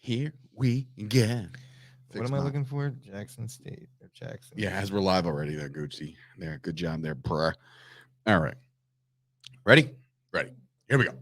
Here we go. What am I looking for? Jackson State or Jackson? Yeah, as we're live already there, Gucci. There, good job there, bruh. All right. Ready? Ready. Here we go.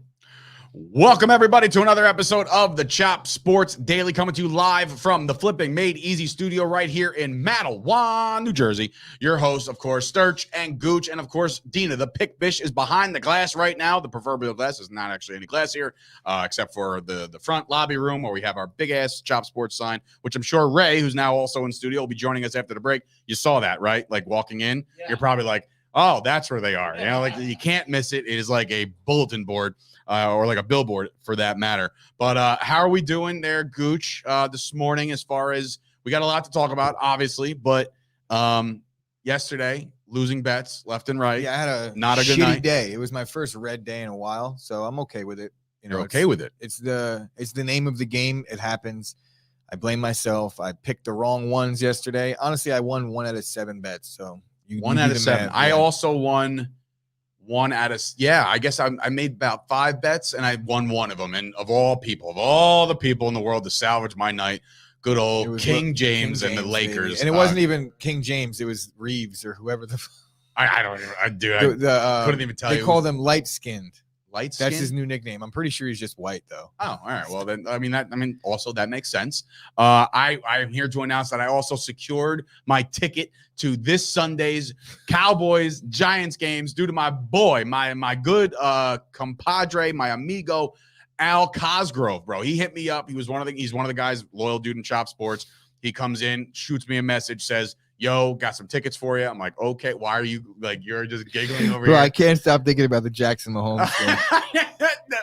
Welcome, everybody, to another episode of the Chop Sports Daily, coming to you live from the Flipping Made Easy studio right here in Matawan, New Jersey. Your host, of course, Sturch and Gooch, and, of course, Dina. The pick bish is behind the glass right now. The proverbial glass is not actually any glass here, except for the front lobby room where we have our big-ass Chop Sports sign, which I'm sure Ray, who's now also in studio, will be joining us after the break. You saw that, right? Like, walking in, You're probably like, oh, that's where they are. You know, like, you can't miss it. It is like a bulletin board. Or like a billboard for that matter. But how are we doing there, Gooch, this morning, as far as we got a lot to talk about, obviously, but yesterday, losing bets left and right. Yeah, I had a not a good shitty day. It was my first red day in a while, so I'm okay with it. You're okay with it. It's the name of the game. It happens. I blame myself. I picked the wrong ones yesterday. Honestly, I won 1 out of 7 bets. So one out of 7. Math, I also won 1 out of, I guess I made about 5 bets and I won 1 of them. And of all the people in the world to salvage my night, good old King James and the Lakers. Baby. And it wasn't even King James. It was Reeves or whoever the I don't even, I couldn't even tell you. They call them light-skinned. Light-skinned? That's his new nickname. I'm pretty sure he's just white, though. Oh, all right. Well, then, also that makes sense. I'm here to announce that I also secured my ticket to this Sunday's Cowboys Giants games due to my boy, my good compadre, my amigo, Al Cosgrove, bro. He hit me up. He's one of the guys, loyal dude in Chop Sports. He comes in, shoots me a message, says, yo, got some tickets for you. I'm like, okay, why are you, like, you're just giggling over Bro, here? I can't stop thinking about the Jackson Mahomes thing.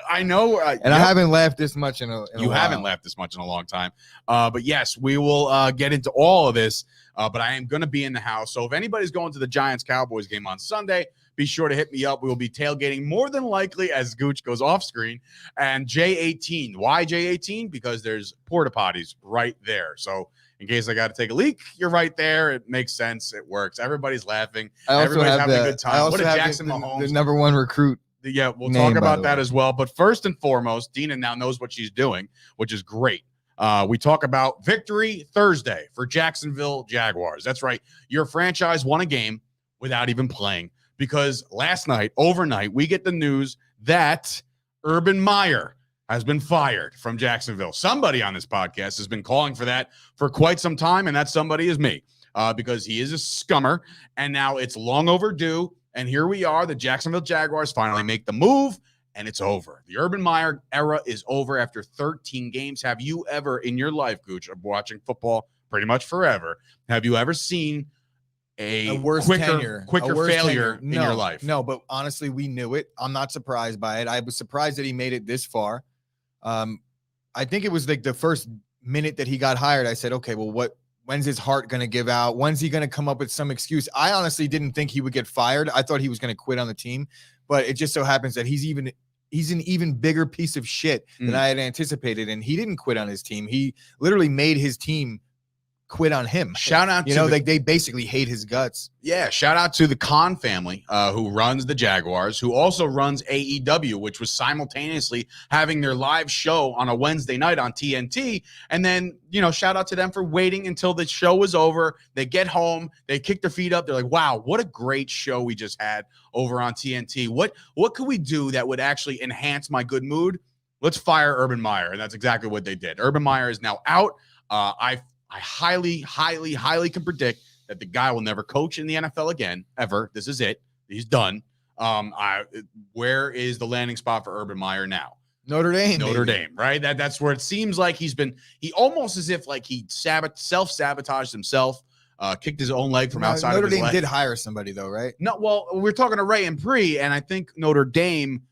I know. I haven't laughed this much in a while. Haven't laughed this much in a long time. But yes, we will get into all of this. But I am going to be in the house. So if anybody's going to the Giants-Cowboys game on Sunday, be sure to hit me up. We will be tailgating more than likely as Gooch goes off screen. And J18. Why J18? Because there's porta potties right there. So in case I got to take a leak, you're right there. It makes sense. It works. Everybody's laughing. Everybody's having a good time. What a Jackson Mahomes. The number 1 recruit. Yeah, we'll talk about that as well. But first and foremost, Dina now knows what she's doing, which is great. We talk about Victory Thursday for Jacksonville Jaguars. That's right. Your franchise won a game without even playing because overnight, we get the news that Urban Meyer has been fired from Jacksonville. Somebody on this podcast has been calling for that for quite some time, and that somebody is me because he is a scummer, and now it's long overdue, and here we are. The Jacksonville Jaguars finally make the move, and it's over. The Urban Meyer era is over after 13 games. Have you ever in your life, Gooch, of watching football pretty much forever, have you ever seen a quicker failure in your life? No, but honestly, we knew it. I'm not surprised by it. I was surprised that he made it this far. I think it was like the first minute that he got hired. I said, okay, well, when's his heart going to give out? When's he going to come up with some excuse? I honestly didn't think he would get fired. I thought he was going to quit on the team, but it just so happens that he's an even bigger piece of shit than I had anticipated. And he didn't quit on his team. He literally made his team quit on him. Shout out they basically hate his guts. Yeah, shout out to the Khan family who runs the Jaguars, who also runs AEW, which was simultaneously having their live show on a Wednesday night on TNT. And then, shout out to them for waiting until the show was over. They get home, they kick their feet up. They're like, wow, what a great show we just had over on TNT. What could we do that would actually enhance my good mood? Let's fire Urban Meyer. And that's exactly what they did. Urban Meyer is now out. I highly, highly, highly can predict that the guy will never coach in the NFL again, ever. This is it. He's done. Where is the landing spot for Urban Meyer now? Notre Dame, right? That's where it seems like he almost as if like he self-sabotaged himself, kicked his own leg from outside Notre of his Dame leg. did hire somebody though, right? No, well, we're talking to Ray and Pre, and I think Notre Dame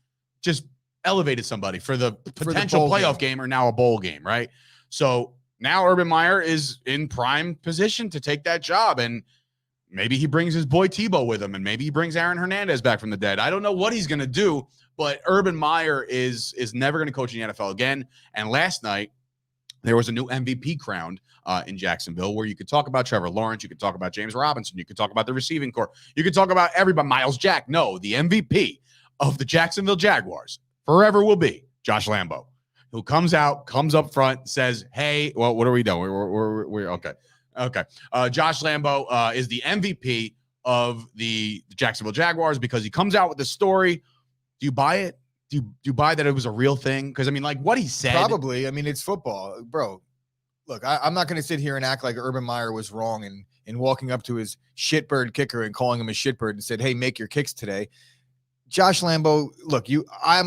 just elevated somebody for the potential playoff game or now a bowl game, right? So now Urban Meyer is in prime position to take that job, and maybe he brings his boy Tebow with him, and maybe he brings Aaron Hernandez back from the dead. I don't know what he's going to do, but Urban Meyer is never going to coach in the NFL again. And last night, there was a new MVP crowned in Jacksonville where you could talk about Trevor Lawrence, you could talk about James Robinson, you could talk about the receiving corps, you could talk about everybody, Miles Jack. No, the MVP of the Jacksonville Jaguars forever will be Josh Lambo. who comes up front, says, "Hey, well, what are we doing? We're okay, okay." Josh Lambo is the MVP of the Jacksonville Jaguars because he comes out with the story. Do you buy it? Do you buy that it was a real thing? Because I mean, like what he said, probably. I mean, it's football, bro. Look, I'm not going to sit here and act like Urban Meyer was wrong in walking up to his shitbird kicker and calling him a shitbird and said, "Hey, make your kicks today." Josh Lambo, look, I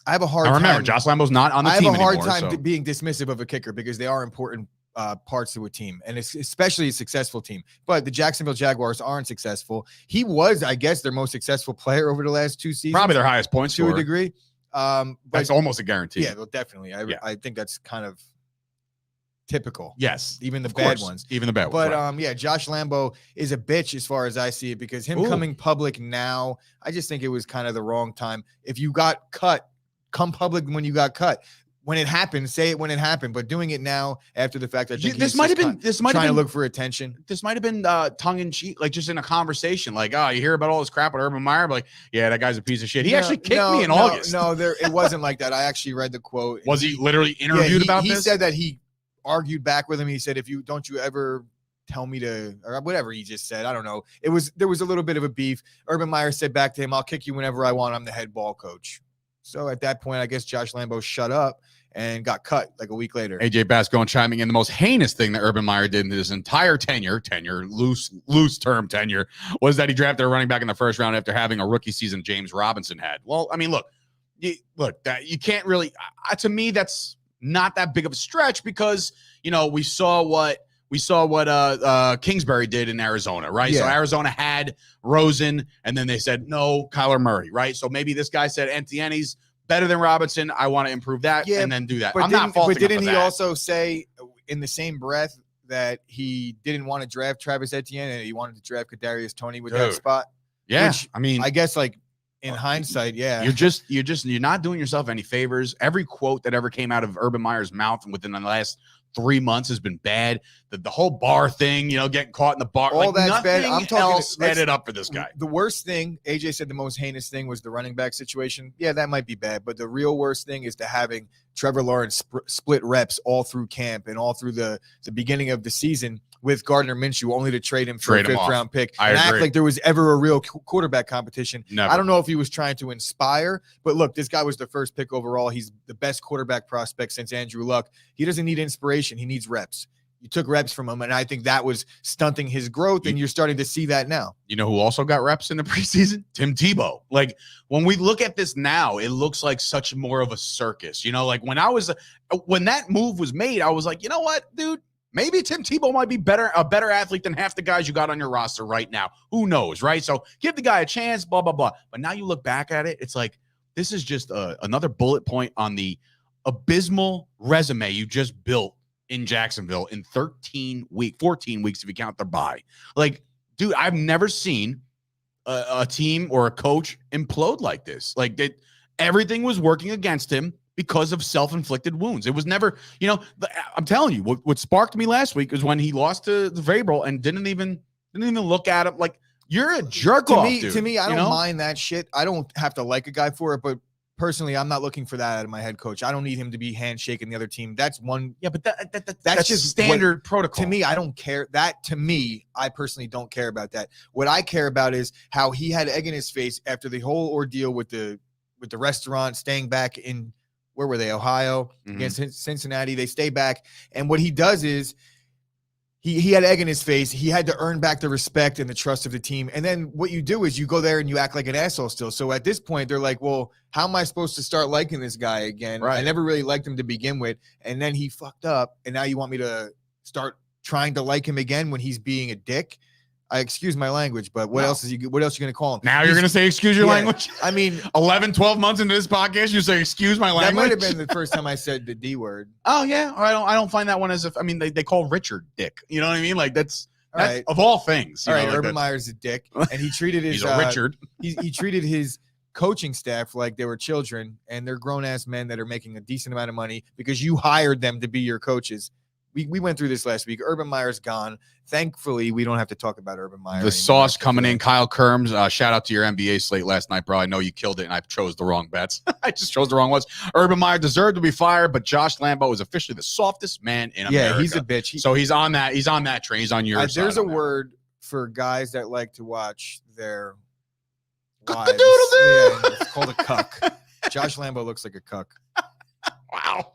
have a hard time. Remember, Josh Lambo's not on the team anymore. I have a hard time being dismissive of a kicker because they are important parts to a team, and it's especially a successful team. But the Jacksonville Jaguars aren't successful. He was, I guess, their most successful player over the last 2 seasons. Probably their highest points to a degree. But that's almost a guarantee. Yeah, well, definitely. I think that's kind of typical. Yes. Even the bad ones. Even the bad ones. But right. yeah, Josh Lambo is a bitch as far as I see it because him coming public now, I just think it was kind of the wrong time. If you got cut, come public when you got cut. When it happened, say it when it happened. But doing it now after the fact, I think this might have been trying to look for attention. This might have been tongue in cheek, like just in a conversation. Like, oh, you hear about all this crap with Urban Meyer, but like, yeah, that guy's a piece of shit. He actually kicked me in August. No, it wasn't like that. I actually read the quote. Was he literally interviewed about this? He said that he argued back with him. He said, don't you ever tell me to, or whatever he just said. I don't know. There was a little bit of a beef. Urban Meyer said back to him, "I'll kick you whenever I want. I'm the head ball coach." So at that point, I guess Josh Lambo shut up and got cut like a week later. AJ Bascone chiming in, the most heinous thing that Urban Meyer did in his entire tenure, loose term tenure, was that he drafted a running back in the first round after having a rookie season James Robinson had. Well, I mean, look, that you can't really, to me, that's not that big of a stretch because, we saw what Kingsbury did in Arizona, right? Yeah. So Arizona had Rosen, and then they said, no, Kyler Murray, right? So maybe this guy said, Etienne's better than Robinson. I want to improve that and then do that. I'm not faulting him. But didn't he also say in the same breath that he didn't want to draft Travis Etienne and he wanted to draft Kadarius Toney with that spot? Yeah. Which, I mean, I guess like in hindsight, yeah. You're not doing yourself any favors. Every quote that ever came out of Urban Meyer's mouth within the last 3 months has been bad. The whole bar thing, getting caught in the bar. All that's bad. I'm talking else added up for this guy. The worst thing, AJ said the most heinous thing was the running back situation. Yeah, that might be bad. But the real worst thing is to having Trevor Lawrence split reps all through camp and all through the beginning of the season with Gardner Minshew, only to trade him for a fifth-round pick. I agree. Act like there was ever a real quarterback competition. Never. I don't know if he was trying to inspire, but look, this guy was the first pick overall. He's the best quarterback prospect since Andrew Luck. He doesn't need inspiration. He needs reps. You took reps from him, and I think that was stunting his growth, and you're starting to see that now. You know who also got reps in the preseason? Tim Tebow. Like, when we look at this now, it looks like such more of a circus. Like when that move was made, I was like, you know what, dude? Maybe Tim Tebow might be a better athlete than half the guys you got on your roster right now. Who knows, right? So give the guy a chance, blah, blah, blah. But now you look back at it, it's like this is just another bullet point on the abysmal resume you just built in Jacksonville in 14 weeks if you count their bye. Like, dude, I've never seen a team or a coach implode like this. Like, everything was working against him because of self-inflicted wounds. It was never, I'm telling you, what sparked me last week was when he lost to the Vrabel and didn't even look at him like, you're a jerk off, dude. To me, I don't mind that shit. I don't have to like a guy for it, but personally, I'm not looking for that out of my head coach. I don't need him to be handshaking the other team. That's one. Yeah, but that's just standard protocol. To me, I don't care. To me, I personally don't care about that. What I care about is how he had egg in his face after the whole ordeal with the restaurant, staying back in, where were they? Ohio against Cincinnati. They stay back. And what he does is he had egg in his face. He had to earn back the respect and the trust of the team. And then what you do is you go there and you act like an asshole still. So at this point, they're like, well, how am I supposed to start liking this guy again? Right. I never really liked him to begin with. And then he fucked up. And now you want me to start trying to like him again when he's being a dick? I excuse my language, but what else are you going to call him? Now you're going to say excuse your language? I mean, 11, 12 months into this podcast, you say excuse my language? That might have been the first time I said the D word. Oh, yeah. Or I don't find that one as if, I mean, they call Richard dick. You know what I mean? Like, that's right. Of all things. All right, Urban Meyer's a dick, and he treated his he's a Richard. He treated his coaching staff like they were children, and they're grown-ass men that are making a decent amount of money because you hired them to be your coaches. we went through this last week. Urban Meyer's gone. Thankfully, we don't have to talk about Urban Meyer. The sauce coming in. Kyle Kerms, shout out to your NBA slate last night, bro. I know you killed it, and I chose the wrong bets. I just chose the wrong ones. Urban Meyer deserved to be fired, but Josh Lambo is officially the softest man in America. Yeah, he's a bitch. So he's on that. He's on that train. He's on your side. There's a word for guys that like to watch their wives. Cock-a-doodle-doo. Yeah, it's called a cuck. Josh Lambo looks like a cuck. Wow.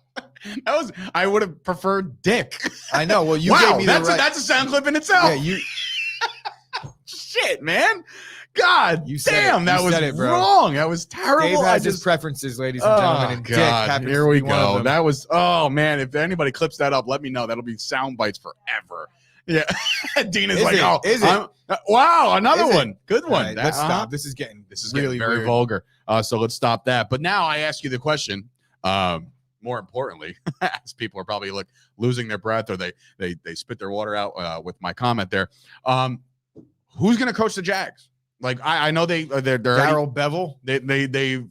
I would have preferred dick. I know. Well, you gave me that's a sound clip in itself. Yeah, you. Shit, man. God damn, that was wrong. That was terrible. Dave has his preferences, ladies and gentlemen. And God, here we go. That was, oh man, if anybody clips that up, let me know. That'll be sound bites forever. Yeah. Dina's is it? Wow, another one. Good one. Right, let's stop. This is getting really very weird. vulgar. So let's stop that. But now I ask you the question. More importantly, as people are probably losing their breath or they spit their water out with my comment there. Who's going to coach the Jags? Like I know they're Darryl Bevel. They've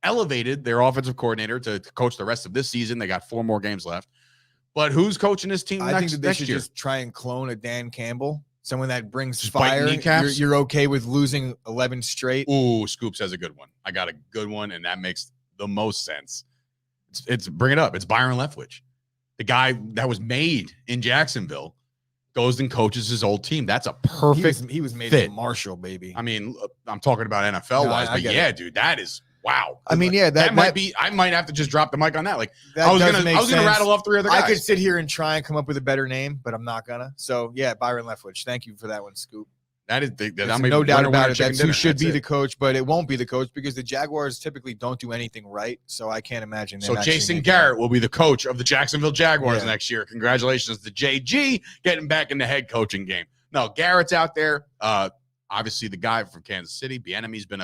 elevated their offensive coordinator to coach the rest of this season. They got 4 more games left. But who's coaching this team I think that they should year? just try and clone a Dan Campbell, someone that brings just fire. You're okay with losing 11 straight. Ooh, Scoops has a good one. I got a good one, and that makes the most sense. It's bring it up. It's Byron Leftwich, the guy that was made in Jacksonville, goes and coaches his old team. That's a perfect. He was made fit. in Marshall, baby. I mean, I'm talking about NFL wise, but yeah, dude, that is wow. I mean, yeah, that might be. I might have to just drop the mic on that. Like, that I was gonna rattle off 3 other guys. I could sit here and try and come up with a better name, but I'm not gonna. So yeah, Byron Leftwich. Thank you for that one, Scoop. That is no doubt about it. That's who should be the coach, but it won't be the coach because the Jaguars typically don't do anything right. So I can't imagine. So Jason Garrett will be the coach of the Jacksonville Jaguars next year. Congratulations to JG getting back in the head coaching game. No, Garrett's out there. Obviously, the guy from Kansas City. Bieniemy's been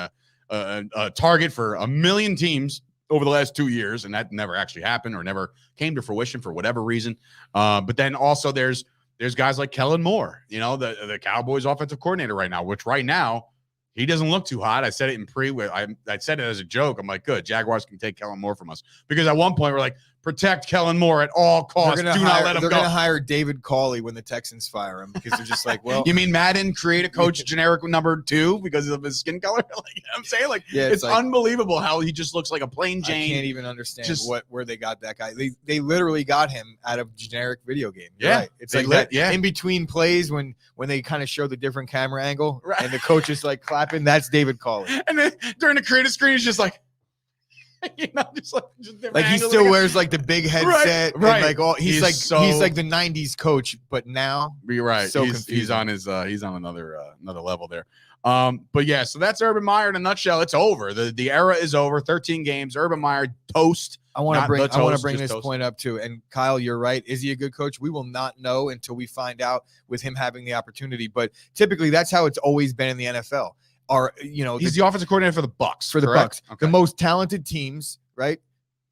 a target for a million teams over the last 2 years, and that never actually happened or never came to fruition for whatever reason. But then also there's guys like Kellen Moore, the Cowboys offensive coordinator right now, which right now he doesn't look too hot. I said it in I said it as a joke. I'm like, good, Jaguars can take Kellen Moore from us. Because at one point we're like, protect Kellen Moore at all costs. Do not let him go. They're going to hire David Cawley when the Texans fire him because they're just like, well. You mean Madden create a coach generic number 2 because of his skin color? Like, I'm saying, it's like, unbelievable how he just looks like a plain Jane. I can't even understand where they got that guy. They literally got him out of generic video game. Yeah. Right. It's like in between plays when they kind of show the different camera angle and the coach is like clapping, that's David Cawley. And then during the creative screen, it's just like, just he still wears like the big headset, right? And like he's like the '90s coach, but now you're right. So he's on another level there. But yeah, so that's Urban Meyer in a nutshell. It's over. The era is over. 13 games. Urban Meyer toast. I want to bring this point up too. And Kyle, you're right. Is he a good coach? We will not know until we find out with him having the opportunity. But typically, that's how it's always been in the NFL. He's the offensive coordinator for the Bucs. For the Bucs. Okay. The most talented teams, right,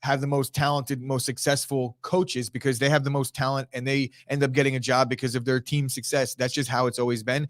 have the most talented, most successful coaches because they have the most talent and they end up getting a job because of their team success. That's just how it's always been,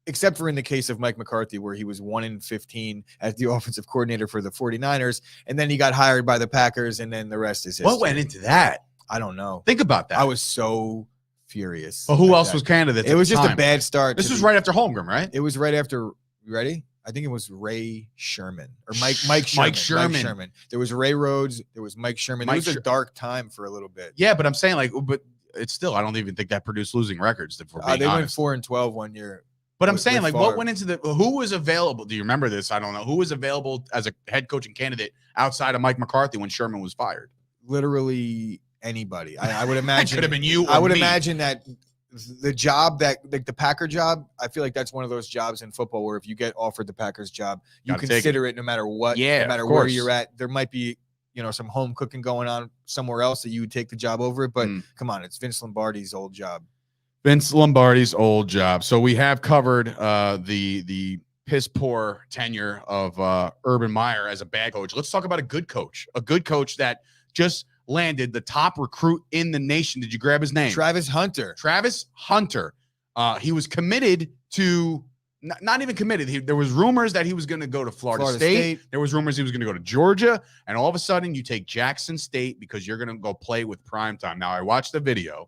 except for in the case of Mike McCarthy, where he was 1-15 as the offensive coordinator for the 49ers, and then he got hired by the Packers, and then the rest is history. What went into that? I don't know. Think about that. I was so furious. Well, who else was candidates? It was just a bad start. This was right after Holmgren, right? It was right after. You ready? I think it was Ray Sherman or Mike Sherman. There was Ray Rhodes. There was Mike Sherman. It was a dark time for a little bit. Yeah, but I'm saying but it's still, I don't even think that produced losing records. If we're being honest. Went 4-12 one year. But I'm saying what went into who was available? Do you remember this? I don't know. Who was available as a head coaching candidate outside of Mike McCarthy when Sherman was fired? Literally anybody. I would imagine. Could have been you. I would imagine that the job that the Packer job, I feel like that's one of those jobs in football where if you get offered the Packers job, you consider it no matter what, no matter where you're at. There might be, some home cooking going on somewhere else that you would take the job over it. But come on, it's Vince Lombardi's old job. So we have covered the piss poor tenure of Urban Meyer as a bad coach. Let's talk about a good coach that just landed the top recruit in the nation. Did you grab his name? Travis Hunter. He was committed to, not even committed. There was rumors that he was going to go to Florida State. There was rumors he was going to go to Georgia. And all of a sudden you take Jackson State because you're going to go play with primetime. Now I watched the video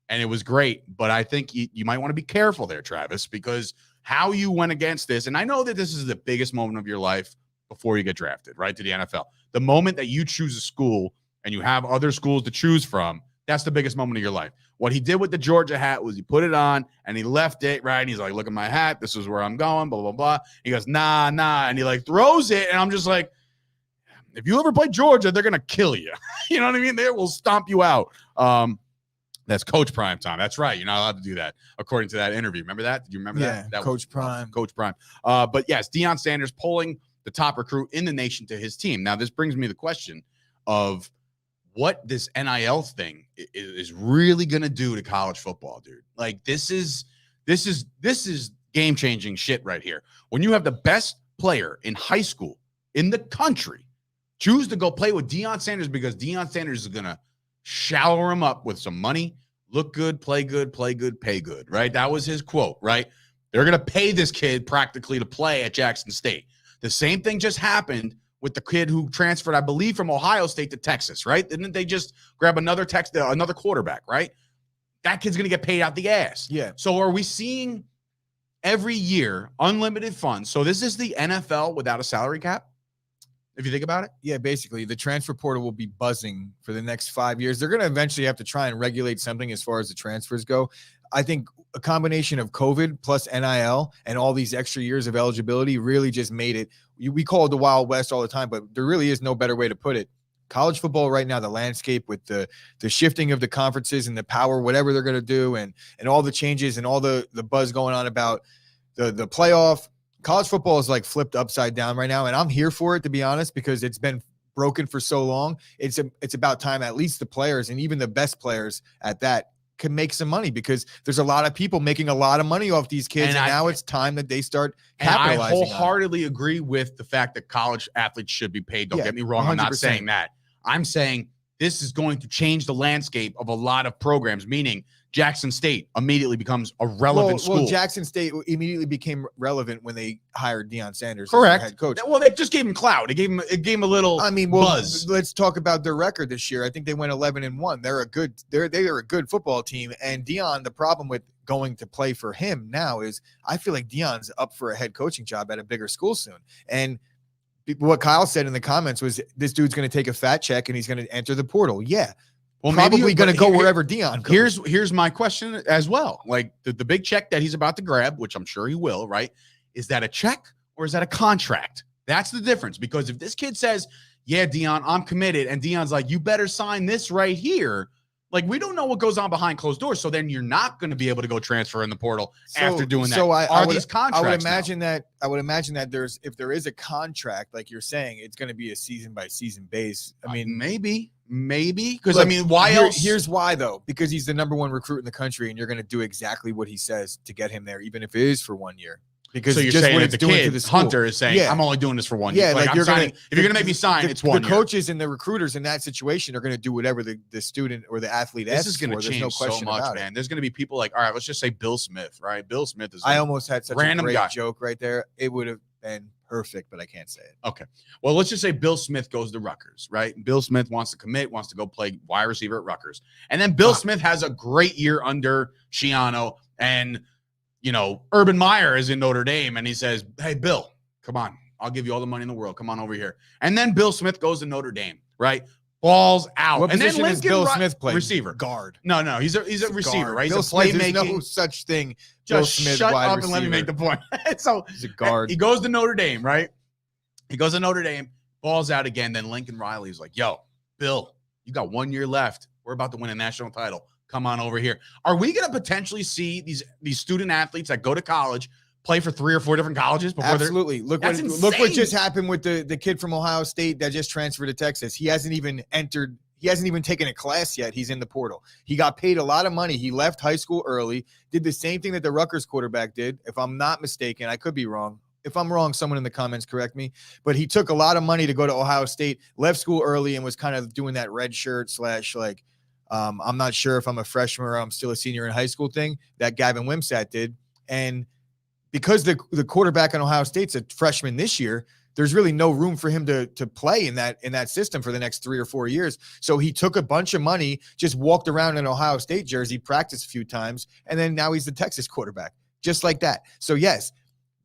and it was great. But I think you might want to be careful there, Travis, because how you went against this, and I know that this is the biggest moment of your life before you get drafted, right, to the NFL. The moment that you choose a school and you have other schools to choose from, that's the biggest moment of your life. What he did with the Georgia hat was he put it on and he left it, right? And he's like, look at my hat. This is where I'm going, blah, blah, blah. He goes, nah. And he like throws it. And I'm just like, if you ever play Georgia, they're going to kill you. You know what I mean? They will stomp you out. That's Coach Prime time. That's right. You're not allowed to do that, according to that interview. Remember that? Did you remember that? That Coach Prime. Coach Prime. But yes, Deion Sanders pulling the top recruit in the nation to his team. Now, this brings me the question of what this NIL thing is really going to do to college football, dude. Like, this is game-changing shit right here. When you have the best player in high school in the country choose to go play with Deion Sanders because Deion Sanders is going to shower him up with some money, look good, play good, pay good, right? That was his quote, right? They're going to pay this kid practically to play at Jackson State. The same thing just happened with the kid who transferred, I believe, from Ohio State to Texas, right? Didn't they just grab another quarterback, right? That kid's going to get paid out the ass. Yeah. So are we seeing every year unlimited funds? So this is the NFL without a salary cap, if you think about it? Yeah, basically, the transfer portal will be buzzing for the next 5 years. They're going to eventually have to try and regulate something as far as the transfers go. I think a combination of COVID plus NIL and all these extra years of eligibility really just made it. We call it the Wild West all the time, but there really is no better way to put it. College football right now, the landscape with the shifting of the conferences and the power, whatever they're going to do, and all the changes and all the buzz going on about the playoff. College football is like flipped upside down right now, and I'm here for it, to be honest, because it's been broken for so long. It's about time at least the players, and even the best players at that, can make some money, because there's a lot of people making a lot of money off these kids, and now it's time that they start capitalizing. I wholeheartedly agree with the fact that college athletes should be paid. Don't get me wrong. 100%. I'm not saying that. I'm saying this is going to change the landscape of a lot of programs, meaning Jackson State immediately becomes a relevant school. Well, Jackson State immediately became relevant when they hired Deion Sanders as head coach. Well, they just gave him clout. It gave him a little buzz. Let's talk about their record this year. I think they went 11-1. They're a good football team. And Deion, the problem with going to play for him now is I feel like Deion's up for a head coaching job at a bigger school soon. And what Kyle said in the comments was this dude's going to take a fat check and he's going to enter the portal. Yeah. Well, probably going to go wherever Deion goes. Here's my question as well. Like the big check that he's about to grab, which I'm sure he will, right? Is that a check or is that a contract? That's the difference. Because if this kid says, yeah, Deion, I'm committed, and Deion's like, you better sign this right here. Like, we don't know what goes on behind closed doors. So then you're not going to be able to go transfer in the portal after doing that. So these contracts? I would imagine that if there is a contract, like you're saying, it's going to be a season by season base. I mean, maybe. Because why else? Here's why though, because he's the number one recruit in the country, and you're going to do exactly what he says to get him there, even if it is for 1 year. Because so you're just saying what that the kid, Hunter, is saying, I'm only doing this for 1 year. Yeah, like if you're going to make me sign, it's 1 year. The coaches and the recruiters in that situation are going to do whatever the student or the athlete asks for. This is going to change so much, man. There's going to be people like, all right, let's just say Bill Smith, right? Bill Smith is I almost had such random a great guy. joke right there. It would have been perfect, but I can't say it. Okay. Well, let's just say Bill Smith goes to Rutgers, right? Bill Smith wants to commit, wants to go play wide receiver at Rutgers. And then Bill Smith has a great year under Schiano, and, Urban Meyer is in Notre Dame, and he says, hey, Bill, come on. I'll give you all the money in the world. Come on over here. And then Bill Smith goes to Notre Dame, right? Balls out. What and position then is Bill Smith play? Receiver. Guard. No, he's a receiver, guard. right? He's Bill a playmaking. There's no such thing. Just Bill Smith, shut wide up receiver. and let me make the point. So he's a guard. He goes to Notre Dame, right? He goes to Notre Dame, balls out again. Then Lincoln Riley's like, yo, Bill, you got 1 year left. We're about to win a national title. Come on over here. Are we going to potentially see these student athletes that go to college play for 3 or 4 different colleges before? Absolutely. Look what just happened with the kid from Ohio State that just transferred to Texas. He hasn't even taken a class yet. He's in the portal. He got paid a lot of money. He left high school early, did the same thing that the Rutgers quarterback did. If I'm not mistaken, I could be wrong. If I'm wrong, someone in the comments correct me. But he took a lot of money to go to Ohio State, left school early, and was kind of doing that red shirt / I'm not sure if I'm a freshman or I'm still a senior in high school thing that Gavin Wimsatt did. And because the quarterback on Ohio State's a freshman this year, there's really no room for him to play in that system for the next 3 or 4 years. So he took a bunch of money, just walked around in Ohio State jersey, practiced a few times, and then now he's the Texas quarterback, just like that. So yes,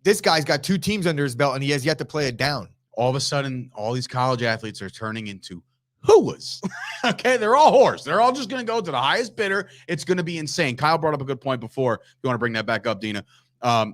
this guy's got 2 teams under his belt, and he has yet to play it down. All of a sudden, all these college athletes are turning into whoas. Okay, they're all whores. They're all just going to go to the highest bidder. It's going to be insane. Kyle brought up a good point before. If you want to bring that back up, Dina.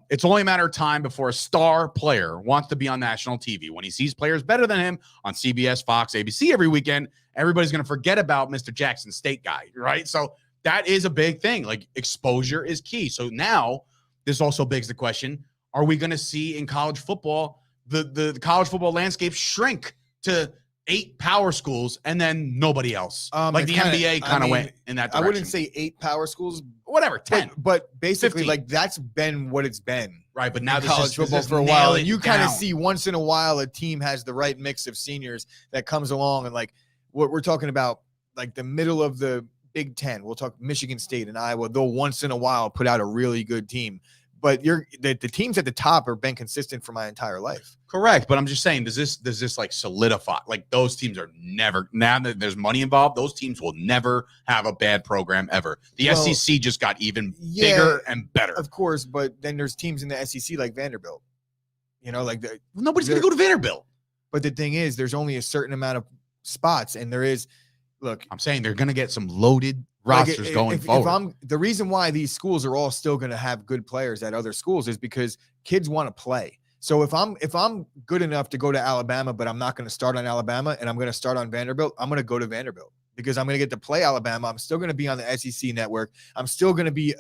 It's only a matter of time before a star player wants to be on national TV. When he sees players better than him on CBS, Fox, ABC every weekend, everybody's going to forget about Mr. Jackson State guy, right? So that is a big thing. Like, exposure is key. So now this also begs the question, are we going to see in college football the college football landscape shrink to 8 power schools and then nobody else? Like the NBA kind of went in that direction. I wouldn't say 8 power schools. Whatever, 10. But basically, 15. like, that's been what it's been. Right, but now college football for a while. And you kind of see once in a while a team has the right mix of seniors that comes along. And like what we're talking about, like the middle of the Big Ten, we'll talk Michigan State and Iowa. They'll once in a while put out a really good team. But the teams at the top have been consistent for my entire life. Correct, but I'm just saying, does this like solidify? Like, those teams are never, now that there's money involved, those teams will never have a bad program ever. The SEC just got even bigger and better. Of course, but then there's teams in the SEC like Vanderbilt. You know, like nobody's going to go to Vanderbilt. But the thing is, there's only a certain amount of spots, and there is. Look, I'm saying they're going to get some loaded rosters going forward. The reason why these schools are all still going to have good players at other schools is because kids want to play. So if I'm good enough to go to Alabama, but I'm not going to start on Alabama and I'm going to start on Vanderbilt, I'm going to go to Vanderbilt because I'm going to get to play Alabama. I'm still going to be on the SEC network. I'm still going to be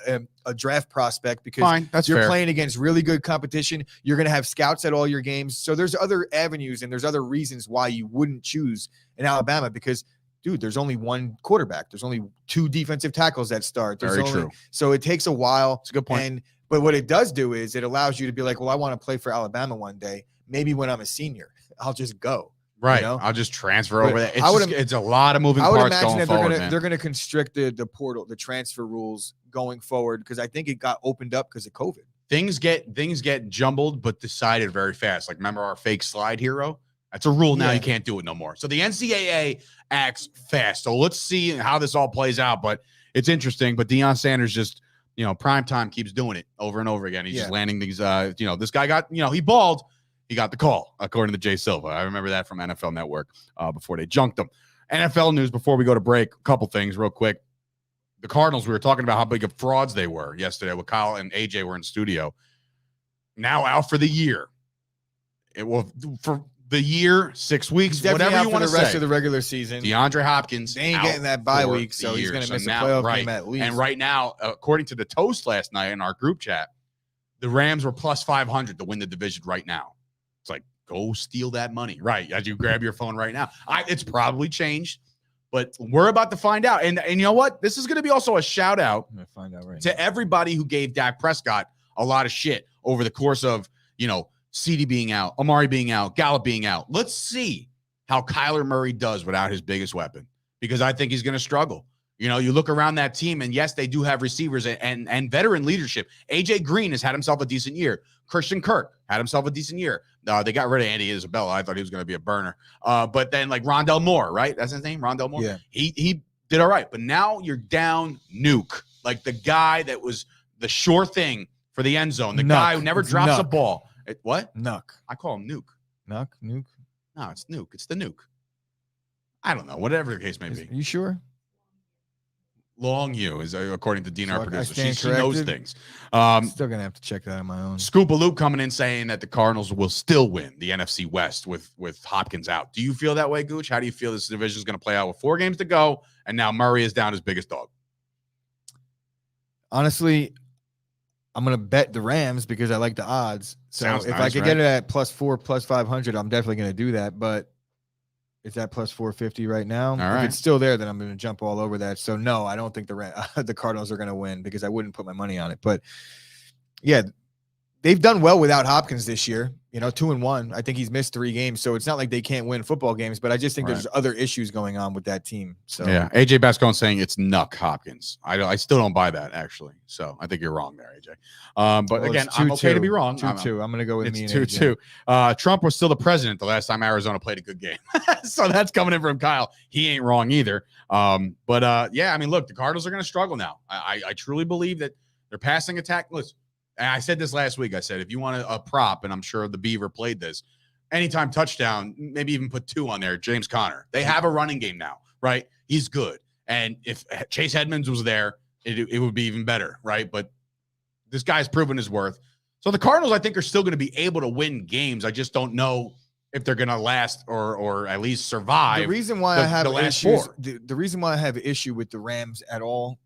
a draft prospect because you're playing against really good competition. You're going to have scouts at all your games. So there's other avenues and there's other reasons why you wouldn't choose in Alabama because, dude, there's only 1 quarterback. There's only 2 defensive tackles that start. Very true. So it takes a while. It's a good point. But what it does do is it allows you to be like, well, I want to play for Alabama one day. Maybe when I'm a senior, I'll just go. Right. You know? I'll just transfer over there. It's a lot of moving parts going forward. They're going to constrict the portal, the transfer rules going forward because I think it got opened up because of COVID. Things get jumbled, but decided very fast. Like, remember our fake slide hero? That's a rule now. You can't do it no more. So the NCAA acts fast. So let's see how this all plays out. But it's interesting. But Deion Sanders just, prime time keeps doing it over and over again. He's just landing these, this guy got, he balled. He got the call, according to Jay Silva. I remember that from NFL Network before they junked him. NFL news before we go to break. A couple things real quick. The Cardinals, we were talking about how big of frauds they were yesterday with Kyle and AJ were in studio. Now out for the year. It will for the year, 6 weeks, whatever you want to say. The rest of the regular season. DeAndre Hopkins. They ain't getting that bye week, so he's going to miss a playoff game at least. And right now, according to the Toast last night in our group chat, the Rams were plus 500 to win the division right now. It's like, go steal that money. Right. As you grab your phone right now. It's probably changed, but we're about to find out. And you know what? This is going to be also a shout out to everybody who gave Dak Prescott a lot of shit over the course of, CD being out, Amari being out, Gallup being out. Let's see how Kyler Murray does without his biggest weapon, because I think he's going to struggle. You look around that team, and yes, they do have receivers and veteran leadership. AJ Green has had himself a decent year. Christian Kirk had himself a decent year. They got rid of Andy Isabella. I thought he was going to be a burner. But then like Rondell Moore, right? That's his name, Rondell Moore. Yeah. He did all right. But now you're down Nuke, like the guy that was the sure thing for the end zone, the guy who never drops a ball. What? Nuke. I call him Nuke. Nuke? No, it's Nuke. It's the Nuke. I don't know. Whatever the case may be. Are you sure? Long U is according to Dina, our producer. She knows things. Still gonna have to check that on my own. Scoop a Loop coming in saying that the Cardinals will still win the NFC West with Hopkins out. Do you feel that way, Gooch? How do you feel this division is going to play out with 4 games to go, and now Murray is down his biggest dog? Honestly, I'm gonna bet the Rams because I like the odds. So Sounds if nice, I could get it at +4, +500, I'm definitely gonna do that. But it's at +450 right now. If it's still there, then I'm going to jump all over that. So no, I don't think the Cardinals are going to win because I wouldn't put my money on it. But yeah, they've done well without Hopkins this year, 2-1. I think he's missed 3 games. So it's not like they can't win football games, but I just think there's other issues going on with that team. So yeah, AJ Bascon saying it's Nuck Hopkins. I still don't buy that, actually. So I think you're wrong there, AJ. But again, I'm okay to be wrong. 2-2. I'm going to go with it's me. It's 2-2. Trump was still the president the last time Arizona played a good game. So that's coming in from Kyle. He ain't wrong either. Yeah, I mean, look, the Cardinals are going to struggle now. I truly believe that their passing attack. Listen, I said this last week. I said, if you want a prop, and I'm sure the Beaver played this, anytime touchdown, maybe even put 2 on there, James Conner. They have a running game now, right? He's good. And if Chase Edmonds was there, it would be even better, right? But this guy's proven his worth. So the Cardinals, I think, are still going to be able to win games. I just don't know if they're going to last or at least survive. The reason why I have issues, the reason why I have issue with the Rams at all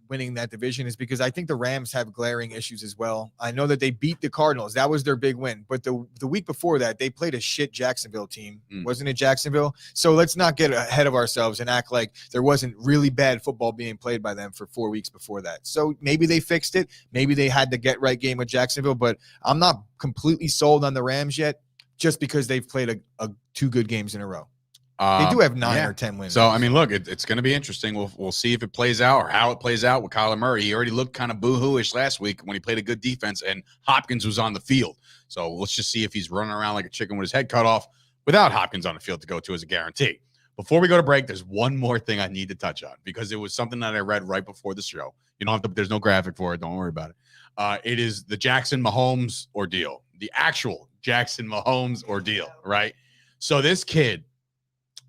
winning that division is because I think the Rams have glaring issues as well. I know that they beat the Cardinals. That was their big win. But the week before that, they played a shit Jacksonville team. Wasn't it Jacksonville? So let's not get ahead of ourselves and act like there wasn't really bad football being played by them for 4 weeks before that. So maybe they fixed it. Maybe they had the get-right game with Jacksonville. But I'm not completely sold on the Rams yet just because they've played 2 good games in a row. They do have 9 or 10 wins. So, I mean, look, it's going to be interesting. We'll see if it plays out or how it plays out with Kyler Murray. He already looked kind of boo-hoo-ish last week when he played a good defense and Hopkins was on the field. So let's just see if he's running around like a chicken with his head cut off without Hopkins on the field to go to as a guarantee. Before we go to break, there's one more thing I need to touch on because it was something that I read right before the show. You don't have to, there's no graphic for it. Don't worry about it. It is the Jackson Mahomes ordeal, the actual Jackson Mahomes ordeal, right? So this kid,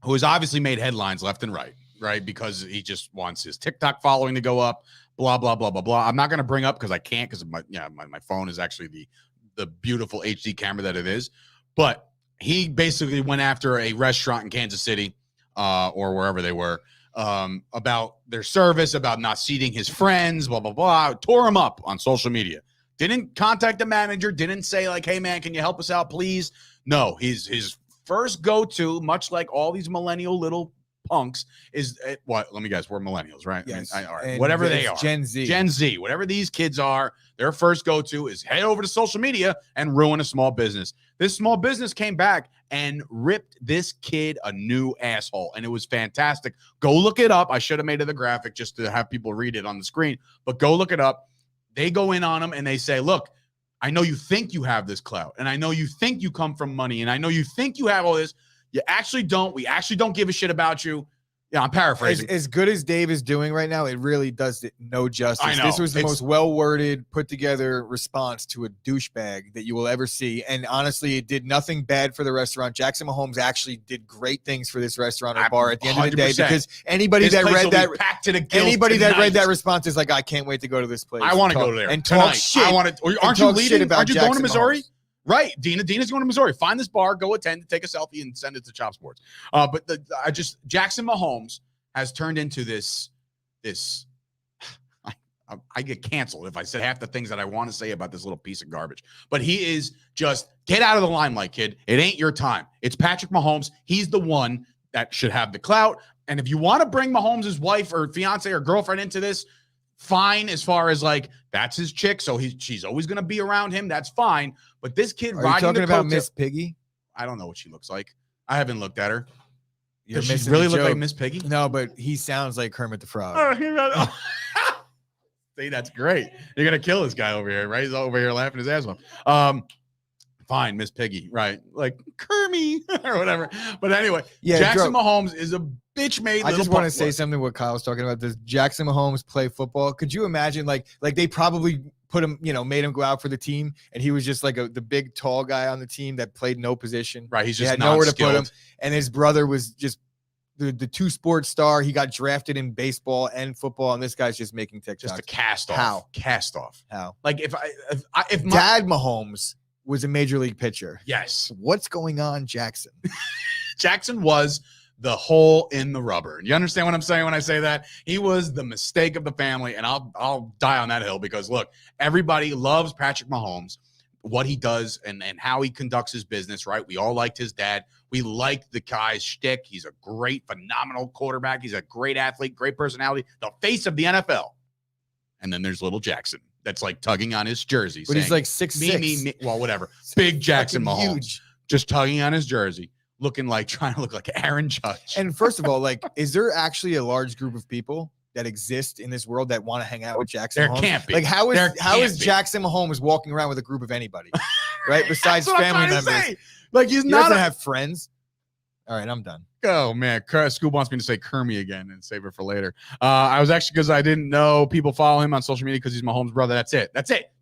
who has obviously made headlines left and right? Because he just wants his TikTok following to go up, blah, blah, blah, blah, blah. I'm not going to bring up because I can't because my phone is actually the beautiful HD camera that it is. But he basically went after a restaurant in Kansas City or wherever they were about their service, about not seating his friends, blah, blah, blah. Tore him up on social media. Didn't contact the manager, didn't say like, hey, man, can you help us out, please? No, his first go-to, much like all these millennial little punks, is what? Let me guess. We're millennials, right? Yes. I mean, all right. Whatever they are. Gen Z. Whatever these kids are, their first go-to is head over to social media and ruin a small business. This small business came back and ripped this kid a new asshole, and it was fantastic. Go look it up. I should have made it a graphic just to have people read it on the screen, but go look it up. They go in on him, and they say, look, I know you think you have this clout, and I know you think you come from money, and I know you think you have all this. You actually don't. We actually don't give a shit about you. Yeah, I'm paraphrasing. As good as Dave is doing right now, it really does it no justice. I know. This was the most well-worded, put-together response to a douchebag that you will ever see. And honestly, it did nothing bad for the restaurant. Jackson Mahomes actually did great things for this restaurant or bar at the end of the day, because anybody that read that response is like, I can't wait to go to this place. I want to go there and tonight. talk shit. Aren't you leaving? Aren't you going to Missouri? Mahomes. Right, Dina's going to Missouri. Find this bar, go attend, take a selfie, and send it to Chop Sports. But Jackson Mahomes has turned into this. I get canceled if I said half the things that I want to say about this little piece of garbage. But he is just, get out of the limelight, kid. It ain't your time. It's Patrick Mahomes. He's the one that should have the clout. And if you want to bring Mahomes' wife or fiance or girlfriend into this, fine, as far as like that's his chick, so she's always going to be around him. That's fine. But this kid, are you talking about Miss Piggy? I don't know what she looks like. I haven't looked at her. Does she really look like Miss Piggy? No, but he sounds like Kermit the Frog. Oh, see, that's great. You're gonna kill this guy over here, right? He's over here laughing his ass off. Fine, Miss Piggy, right? Like Kermie or whatever. But anyway, yeah, Jackson Mahomes is a bitch-made. I just want to say something. What Kyle's talking about. Does Jackson Mahomes play football? Could you imagine, like they probably put him, made him go out for the team, and he was just like the big tall guy on the team that played no position. Right, he's just had nowhere to put him, and his brother was just the 2-sport star. He got drafted in baseball and football, and this guy's just making TikToks. Just a cast off. How? Cast off. How? Like if Dad Mahomes was a major league pitcher. Yes. What's going on, Jackson? Jackson was the hole in the rubber. You understand what I'm saying when I say that? He was the mistake of the family, and I'll die on that hill because, look, everybody loves Patrick Mahomes, what he does and how he conducts his business, right? We all liked his dad. We liked the guy's shtick. He's a great, phenomenal quarterback. He's a great athlete, great personality, the face of the NFL. And then there's little Jackson. that's like tugging on his jersey. But saying, he's like 6'6". me. Well, whatever. Big Jackson Fucking Mahomes. huge. Just tugging on his jersey, trying to look like Aaron Judge. And first of all, like, is there actually a large group of people that exist in this world that want to hang out with Jackson There Mahomes? can't be. Like, how is be. Jackson Mahomes walking around with a group of anybody, right? Besides family members. Like, he's He not doesn't have friends. All right, I'm done. Oh man, Scoop wants me to say Kermie again and save it for later. I was actually, because I didn't know people follow him on social media because he's Mahomes' brother. That's it.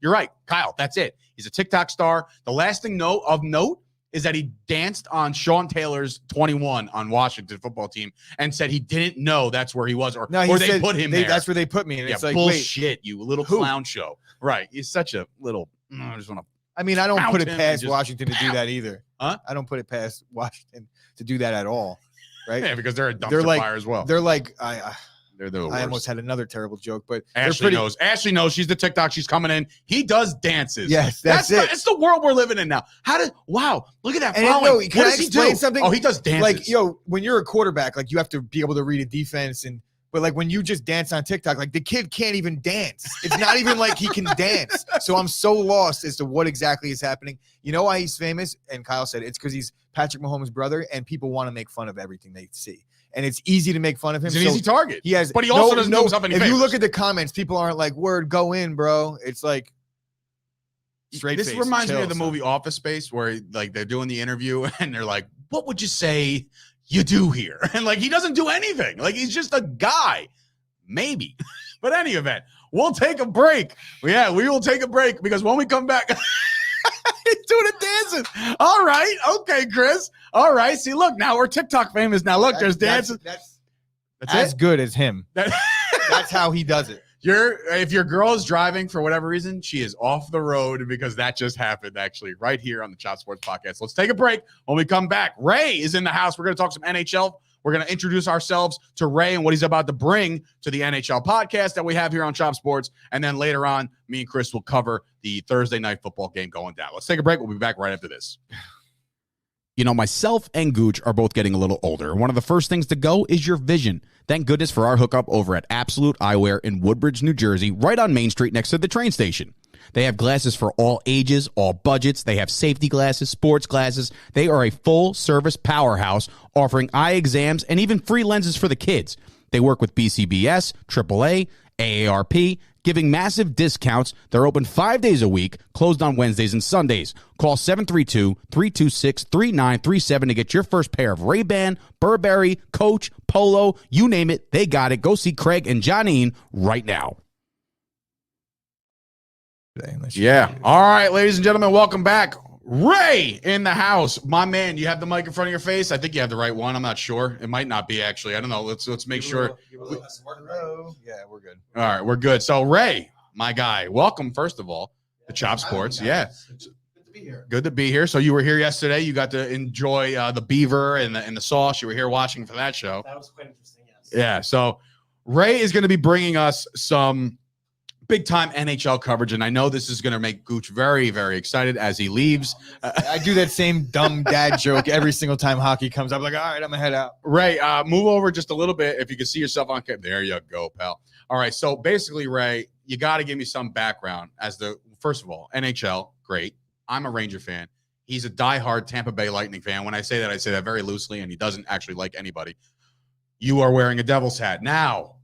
You're right, Kyle. That's it. He's a TikTok star. The last thing of note is that he danced on Sean Taylor's 21 on Washington football team and said he didn't know that's where he was, or they put him there. That's where they put me. And yeah, it's like, bullshit, you little clown show. Right. He's such a little, I just want to. I mean, I don't put it past just, Washington to do that either. Huh? I don't put it past Washington to do that at all. Right? Yeah, because they're a dumpster fire as well. They're like, they're the worst. I almost had another terrible joke, but Ashley knows. Ashley knows she's the TikTok. She's coming in. He does dances. Yes, that's it. It's the world we're living in now. Wow, look at that. And following. what does he do? Something? Oh, he does dances. Like, when you're a quarterback, like, you have to be able to read a defense, but like when you just dance on TikTok, like, the kid can't even dance. It's not even like he can dance. So I'm so lost as to what exactly is happening. You know why he's famous? And Kyle said it's because he's Patrick Mahomes' brother, and people want to make fun of everything they see. And it's easy to make fun of him. He's an easy target. But he also doesn't do himself any favors. If you look at the comments, people aren't like, "Word, go in, bro." It's like straight. This reminds me of the movie Office Space, where like they're doing the interview and they're like, "What would you say you do here?" And like he doesn't do anything. Like he's just a guy. Maybe. But any event, we'll take a break. Yeah, we will take a break because when we come back. He's doing the dances. All right. Okay, Chris. All right. See, look, now we're TikTok famous. Now, look, there's dances. That's as good as him. That's how he does it. If your girl is driving for whatever reason, she is off the road because that just happened, actually, right here on the Chop Sports Podcast. Let's take a break. When we come back, Ray is in the house. We're going to talk some NHL. We're going to introduce ourselves to Ray and what he's about to bring to the NHL podcast that we have here on Chop Sports. And then later on, me and Chris will cover the Thursday night football game going down. Let's take a break. We'll be back right after this. You know, myself and Gooch are both getting a little older. One of the first things to go is your vision. Thank goodness for our hookup over at Absolute Eyewear in Woodbridge, New Jersey, right on Main Street next to the train station. They have glasses for all ages, all budgets. They have safety glasses, sports glasses. They are a full-service powerhouse offering eye exams and even free lenses for the kids. They work with BCBS, AAA, AARP, giving massive discounts. They're open 5 days a week, closed on Wednesdays and Sundays. Call 732-326-3937 to get your first pair of Ray-Ban, Burberry, Coach, Polo, you name it, they got it. Go see Craig and Johnine right now. Yeah. All right, ladies and gentlemen, welcome back. Ray in the house. My man, you have the mic in front of your face? I think you have the right one. I'm not sure. It might not be, actually. I don't know. Let's make sure. Yeah, we're good. All right, we're good. So, Ray, my guy, welcome, first of all, to Chop Sports. Yeah. Good to be here. Good to be here. So you were here yesterday. You got to enjoy the beaver and the sauce. You were here watching for that show. That was quite interesting, yes. Yeah. So Ray is going to be bringing us some big-time NHL coverage, and I know this is going to make Gooch very, very excited as he leaves. I do that same dumb dad joke every single time hockey comes up. Like, all right, I'm going to head out. Ray, move over just a little bit if you can see yourself on camera. There you go, pal. All right, so basically, Ray, you got to give me some background first of all, NHL, great. I'm a Ranger fan. He's a diehard Tampa Bay Lightning fan. When I say that very loosely, and he doesn't actually like anybody. You are wearing a Devils hat. Now,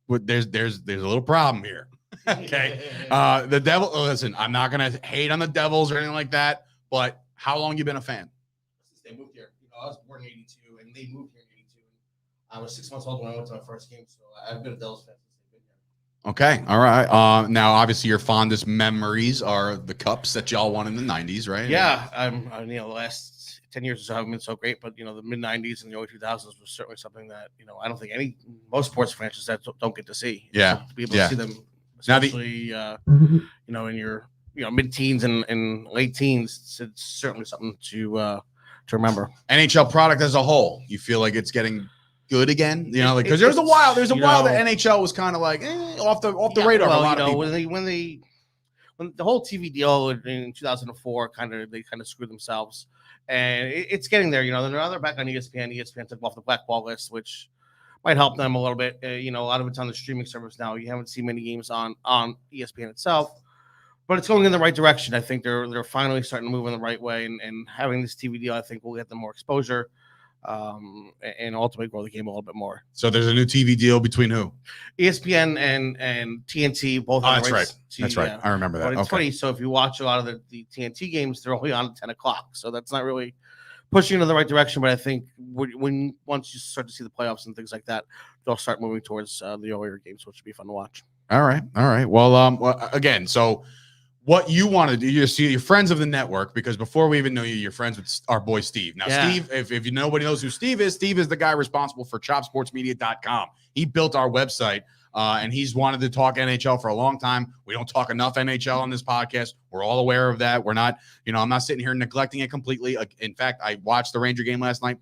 there's a little problem here. Okay. The Devil, listen, I'm not going to hate on the Devils or anything like that, but how long you been a fan? Since they moved here. I was born in 82, and they moved here in 82. I was 6 months old when I went to my first game, so I've been a Devils fan since they've been here. Okay. All right. Now, obviously, your fondest memories are the cups that y'all won in the 90s, right? Yeah. The last 10 years or so haven't been so great, but, the mid-90s and the early 2000s was certainly something that, I don't think most sports franchises that don't get to see. Yeah. So to be able to see them, especially, in your, mid-teens and late teens, it's certainly something to remember. NHL product as a whole, you feel like it's getting good again? Because there's a while that NHL was kind of like off the radar. Well, for a lot of people. when the whole TV deal in 2004 they kind of screwed themselves, and it's getting there. They're back on ESPN. ESPN took them off the blackball list, which might help them a little bit. A lot of it's on the streaming service now. You haven't seen many games on ESPN itself, but it's going in the right direction. I think they're finally starting to move in the right way, and having this TV deal, I think, will get them more exposure, and ultimately grow the game a little bit more. So there's a new TV deal between who? ESPN and TNT both. That's right. That's right. I remember that. But it's funny. So if you watch a lot of the TNT games, they're only on at 10 o'clock. So that's not really pushing in the right direction. But I think once you start to see the playoffs and things like that, they'll start moving towards the earlier games, which should be fun to watch. All right. Well, again, so what you want to do, you see your friends of the network, because before we even know you, you're friends with our boy Steve. Now, Yeah. Steve, if nobody knows who Steve is the guy responsible for chopsportsmedia.com. He built our website, and he's wanted to talk NHL for a long time. We don't talk enough NHL on this podcast. We're all aware of that. We're not, I'm not sitting here neglecting it completely. In fact, I watched the Ranger game last night.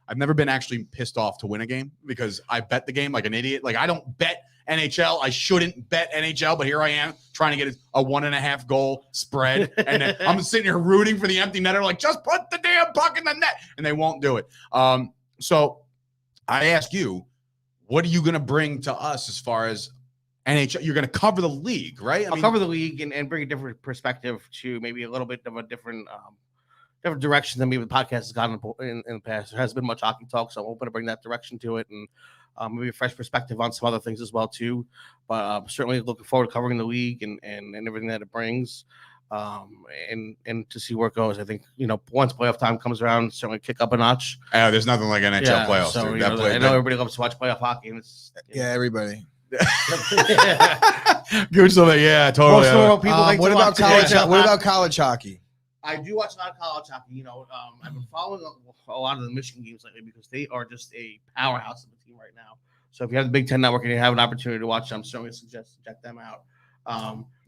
I've never been actually pissed off to win a game because I bet the game like an idiot. Like, I don't bet NHL. I shouldn't bet NHL, but here I am trying to get a 1.5 goal spread. And then I'm sitting here rooting for the empty netter, like, just put the damn puck in the net. And they won't do it. So I ask you, what are you going to bring to us as far as NHL? You're going to cover the league, right? I'll cover the league and bring a different perspective to maybe a little bit of a different direction than maybe the podcast has gotten in the past. There hasn't been much hockey talk, so I'm hoping to bring that direction to it, and maybe a fresh perspective on some other things as well too. But certainly looking forward to covering the league and everything that it brings, and to see where it goes. I think once playoff time comes around, certainly kick up a notch. There's nothing like NHL playoffs. So I know everybody loves to watch playoff hockey, and it's everybody. Good stuff. Yeah, totally. Most normal people like what to about watch college? NHL What about college hockey? I do watch a lot of college hockey. I've been following a lot of the Michigan games lately because they are just a powerhouse of a team right now. So if you have the Big Ten Network and you have an opportunity to watch them, certainly suggest to check them out.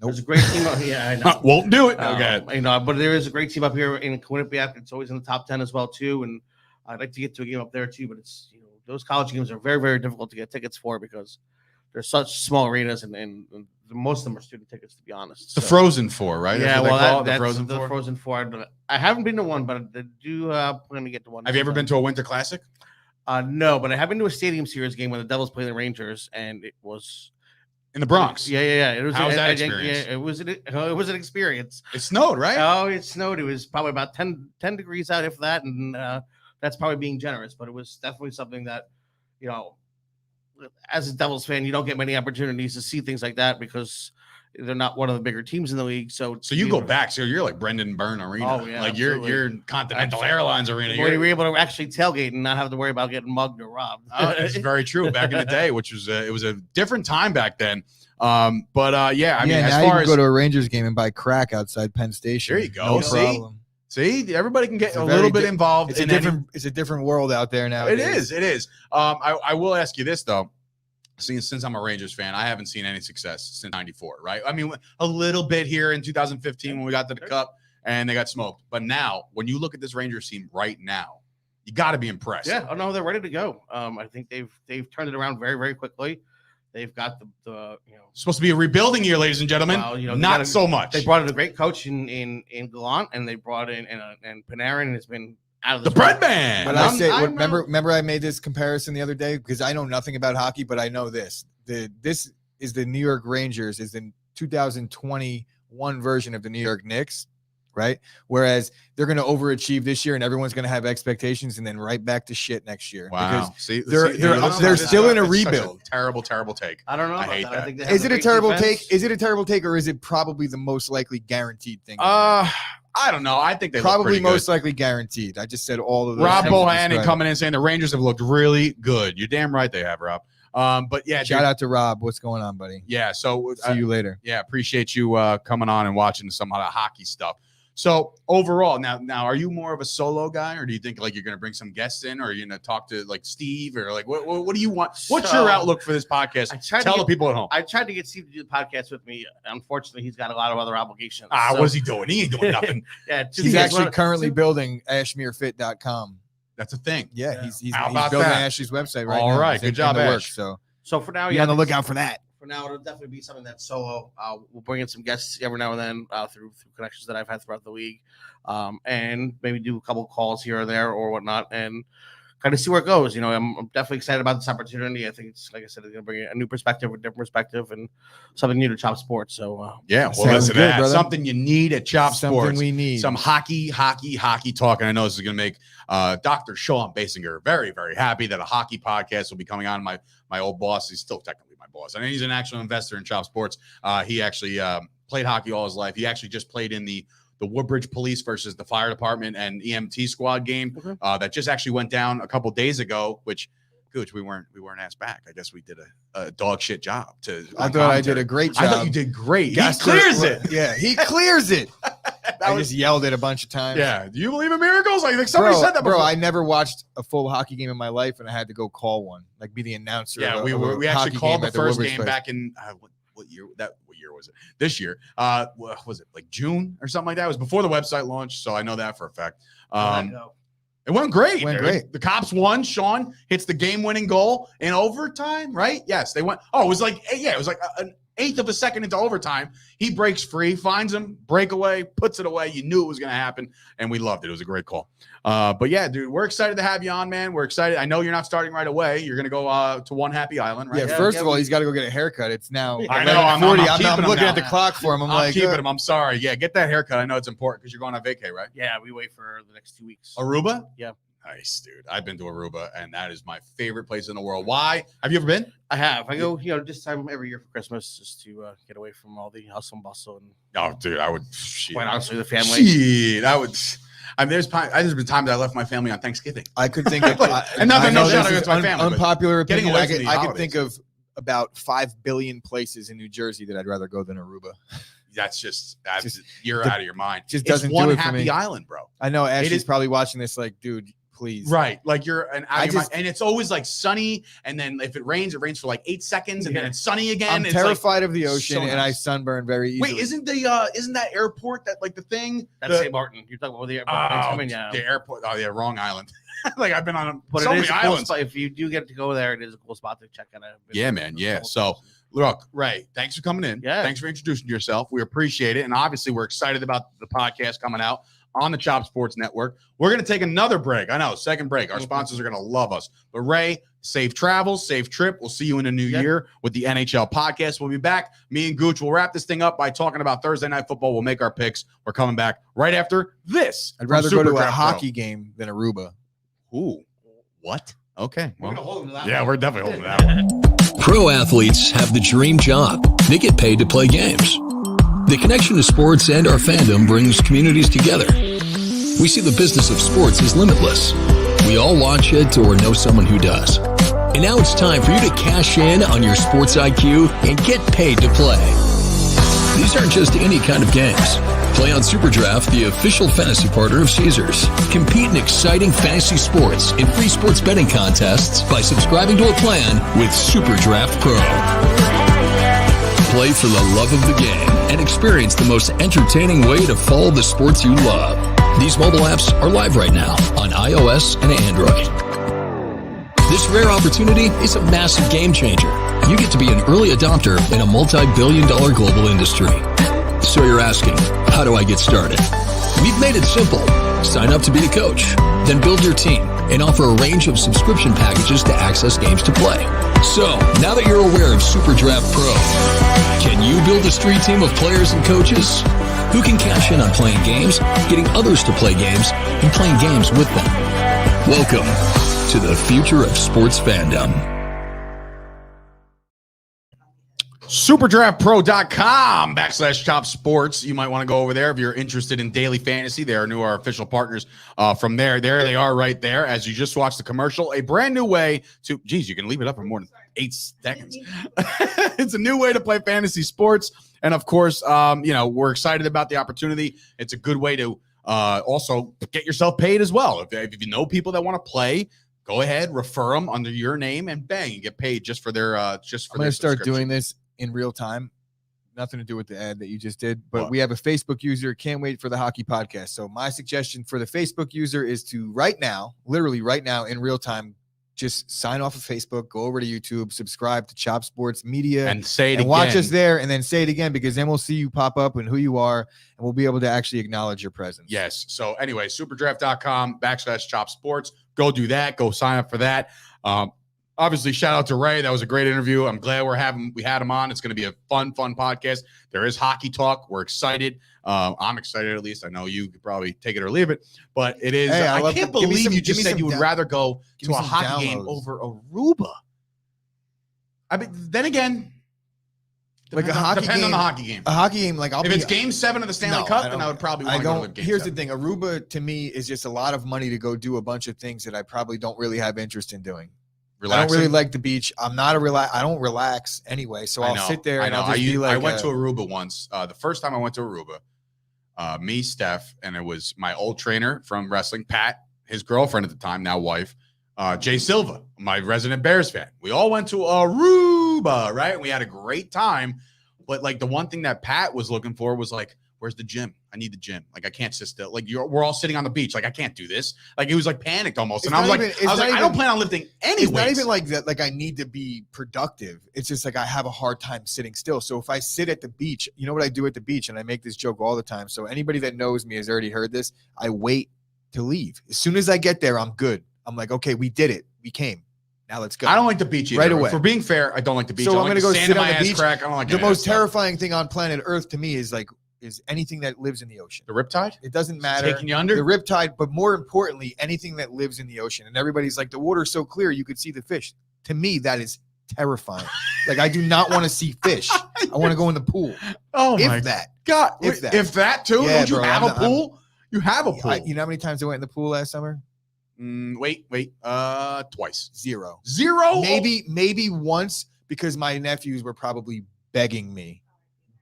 There's a great team. Yeah, I know. Won't do it. Okay. But there is a great team up here in Quinnipiac. It's always in the top 10 as well too. And I'd like to get to a game up there too. But it's those college games are very, very difficult to get tickets for because they're such small arenas and most of them are student tickets, to be honest. The Frozen Four, right? Yeah, that's the Frozen Four. I haven't been to one, but I do plan to get to one. Have you ever been to a Winter Classic? No, but I have been to a Stadium Series game when the Devils played the Rangers, and it was in the Bronx. Yeah. It was. How was that experience? It was an experience. It snowed, right? Oh, it snowed. It was probably about 10 degrees out, if that, and that's probably being generous, but it was definitely something that, as a Devils fan, you don't get many opportunities to see things like that because they're not one of the bigger teams in the league. So you go back, so you're like Brendan Byrne Arena. Oh, yeah, like absolutely. you're Continental Airlines Arena. You're able to actually tailgate and not have to worry about getting mugged or robbed. It's very true. Back in the day, which was it was a different time back then. Yeah, I mean, as now far you as can go to a Rangers game and buy crack outside Penn Station. There you go. No See? problem. See, everybody can get It's a little bit involved. It's a different world out there now. It is. I will ask you this though. Since I'm a Rangers fan, I haven't seen any success since '94, right? I mean, a little bit here in 2015 when we got to the Cup and they got smoked. But now, when you look at this Rangers team right now, you got to be impressed. Yeah, they're ready to go. I think they've turned it around very, very quickly. They've got the supposed to be a rebuilding year, ladies and gentlemen. Well, not so much. They brought in a great coach in Gallant, and they brought in and Panarin has been out of the bread man. But remember I made this comparison the other day because I know nothing about hockey, but I know this. This is the New York Rangers is the 2021 version of the New York Knicks, right? Whereas they're going to overachieve this year and everyone's going to have expectations and then right back to shit next year. Wow. Because they're still in a rebuild. Terrible take. I don't know. I hate that. I think Is it a terrible take? Is it a terrible take or is it probably the most likely guaranteed thing? I don't know. I think they probably look most likely guaranteed. I just said all of those. Rob Bohannon coming in saying the Rangers have looked really good. You're damn right they have, Rob. But yeah, shout out to Rob. What's going on, buddy? Yeah, so see you later. Yeah, appreciate you coming on and watching some of the hockey stuff. So overall, now, are you more of a solo guy, or do you think like you're going to bring some guests in, or are you going to talk to like Steve, or like what do you want? What's your outlook for this podcast? Tell the people at home. I tried to get Steve to do the podcast with me. Unfortunately, he's got a lot of other obligations. What's he doing? He ain't doing nothing. Yeah, he's actually currently building AshmereFit.com. That's a thing. Yeah, he's building Ashley's website right now. All right, good job, Ash. Work, so for now, be on the lookout for that. For now, it'll definitely be something that's solo. We'll bring in some guests every now and then through connections that I've had throughout the league, and maybe do a couple calls here or there or whatnot, and kind of see where it goes. You know, I'm definitely excited about this opportunity. I think it's, like I said, it's going to bring a new perspective, a different perspective, and something new to Chop Sports. So yeah, well, Sounds listen, good, that's brother. something you need at Chop Something Sports. we need. Some hockey talk. And I know this is going to make Dr. Sean Basinger very, very happy that a hockey podcast will be coming on. My old boss, he's still technically my boss. I mean, he's an actual investor in Chop Sports. He actually played hockey all his life. He actually just played in the Woodbridge Police versus the fire department and EMT squad game that just actually went down a couple days ago, which we weren't asked back. I guess we did a dog shit job. I thought I did a great job. I thought you did great. Gaster, he clears it. Yeah, he clears it. I just yelled it a bunch of times. Yeah. Do you believe in miracles? Like somebody said that before. Bro, I never watched a full hockey game in my life, and I had to go call one, like be the announcer. Yeah, we actually called the first game back in what year? What year was it? This year. What was it, like June or something like that? It was before the website launched, so I know that for a fact. It went great. The Cops won. Sean hits the game-winning goal in overtime, right? Yes, they went. Oh, it was like an eighth of a second into overtime. He breaks free, finds him, breakaway, puts it away. You knew it was going to happen, and we loved it. It was a great call. But yeah, dude, we're excited to have you on, man. We're excited. I know you're not starting right away. You're going to go to One Happy Island, right? Yeah, first of all, he's got to go get a haircut. It's now I know. I'm looking at the clock for him. I'm keeping him. I'm sorry. Yeah, get that haircut. I know it's important because you're going on vacay, right? Yeah, we wait for the next 2 weeks. Aruba? Yeah. Nice, dude. I've been to Aruba, and that is my favorite place in the world. Why? Have you ever been? I have. I go, this time every year for Christmas just to get away from all the hustle and bustle. And Oh, dude, I would. quite honestly, the family. Shit, I would. I mean, there's been times I left my family on Thanksgiving. I could think of and nothing, no shout out to my family. Unpopular getting opinion. away from the I could holidays. think of about 5 billion places in New Jersey that I'd rather go than Aruba. You're out of your mind. Just doesn't it's one do it for happy me. island, bro. I know Ashley's is probably watching this like, dude, please. Right. Like you're an out of your mind. just- And it's always like sunny. And then if it rains for like 8 seconds and then it's sunny again. I'm It's terrified of the ocean so and I nice. sunburn very easily. Wait, isn't that airport that like the thing? That's St. Martin. You're talking about the airport. The airport. Oh, yeah, wrong island. Like I've been on But so it many is a cool islands. spot. If you do get to go there, it is a cool spot to check out. Yeah, man. Yeah. So look, Ray, thanks for coming in. Yeah. Thanks for introducing yourself. We appreciate it. And obviously we're excited about the podcast coming out on the Chop Sports Network. We're going to take another break. I know, second break. Our sponsors are going to love us. But Ray, safe travels, safe trip. We'll see you in the new year with the NHL podcast. We'll be back. Me and Gooch will wrap this thing up by talking about Thursday Night Football. We'll make our picks. We're coming back right after this. I'd rather go Super to a Draft hockey game than Aruba. Pro. Ooh, what? Okay. Well, Yeah, we're definitely holding that one. Pro athletes have the dream job. They get paid to play games. The connection to sports and our fandom brings communities together. We see the business of sports as limitless. We all watch it or know someone who does. And now it's time for you to cash in on your sports IQ and get paid to play. These aren't just any kind of games. Play on Super Draft, the official fantasy partner of Caesars. Compete in exciting fantasy sports and free sports betting contests by subscribing to a plan with Super Draft Pro. Play for the love of the game and experience the most entertaining way to follow the sports you love. These mobile apps are live right now on iOS and Android. This rare opportunity is a massive game changer. You get to be an early adopter in a multi-billion-dollar global industry. So you're asking, how do I get started? We've made it simple. Sign up to be a coach, then build your team and offer a range of subscription packages to access games to play. So, now that you're aware of Super Draft Pro, can you build a street team of players and coaches who can cash in on playing games, getting others to play games, and playing games with them? Welcome to the future of sports fandom. SuperDraftPro.com/Chop Sports. You might want to go over there if you're interested in daily fantasy. They are our official partners from there. There they are right there. As you just watched the commercial, a brand new way to, geez, you can leave it up for more than 8 seconds. It's a new way to play fantasy sports. And of course, we're excited about the opportunity. It's a good way to also get yourself paid as well. If you know people that want to play, go ahead, refer them under your name, and bang, you get paid just for their I'm going to start doing this in real time. Nothing to do with the ad that you just did, but we have a Facebook user. Can't wait for the hockey podcast. So my suggestion for the Facebook user is to right now, literally right now in real time, just sign off of Facebook, go over to YouTube, subscribe to Chop Sports Media, And say it and again. watch us there, and then say it again, because then we'll see you pop up and who you are, and we'll be able to actually acknowledge your presence. Yes. So anyway, superdraft.com/Chop Sports. Go do that. Go sign up for that. Obviously, shout out to Ray. That was a great interview. I'm glad we had him on. It's going to be a fun podcast. There is hockey talk. We're excited. I'm excited, at least. I know you could probably take it or leave it, but it is. Hey, I love can't to- give me believe some- you give just me said some you would down- rather go give to me a some hockey game downloads. over Aruba. I mean, then again, Like depends on the hockey game. A hockey game, like If it's Game 7 of the Stanley Cup, then I would probably want to go to Game Here's 7. the thing. Aruba, to me, is just a lot of money to go do a bunch of things that I probably don't really have interest in doing. I don't really like the beach. I don't relax anyway, so I'll sit there and I'll just be like. I went to Aruba once. The first time I went to Aruba, me, Steph, and it was my old trainer from wrestling, Pat, his girlfriend at the time, now wife, Jay Silva, my resident Bears fan. We all went to Aruba, right? And we had a great time. But like the one thing that Pat was looking for was like, where's the gym? I need the gym. Like I can't sit still. Like we're all sitting on the beach. Like I can't do this. Like he was like panicked almost. It's And I was not like, even- I don't plan on lifting anyways. It's not even like that. Like I need to be productive. It's just like I have a hard time sitting still. So if I sit at the beach, you know what I do at the beach, and I make this joke all the time. So anybody that knows me has already heard this. I wait to leave. As soon as I get there, I'm good. I'm like, okay, we did it. We came. Now let's go. I don't like the beach either. Right away. For being fair, I don't like the beach. So I I'm like gonna go sand sit in on my the ass beach. crack. I don't like The any of most that stuff. terrifying thing on planet Earth to me is anything that lives in the ocean. The riptide? It doesn't matter. Taking you under? The riptide, but more importantly, anything that lives in the ocean. And everybody's like, the water's so clear you could see the fish. To me, that is terrifying. Like I do not want to see fish. I want to go in the pool. Oh my If that. God. If that. If that too? Yeah, Don't you bro, have a I'm- pool? You have a pool. You know how many times I went in the pool last summer? Wait. Twice. Zero. Zero? Maybe once, because my nephews were probably begging me.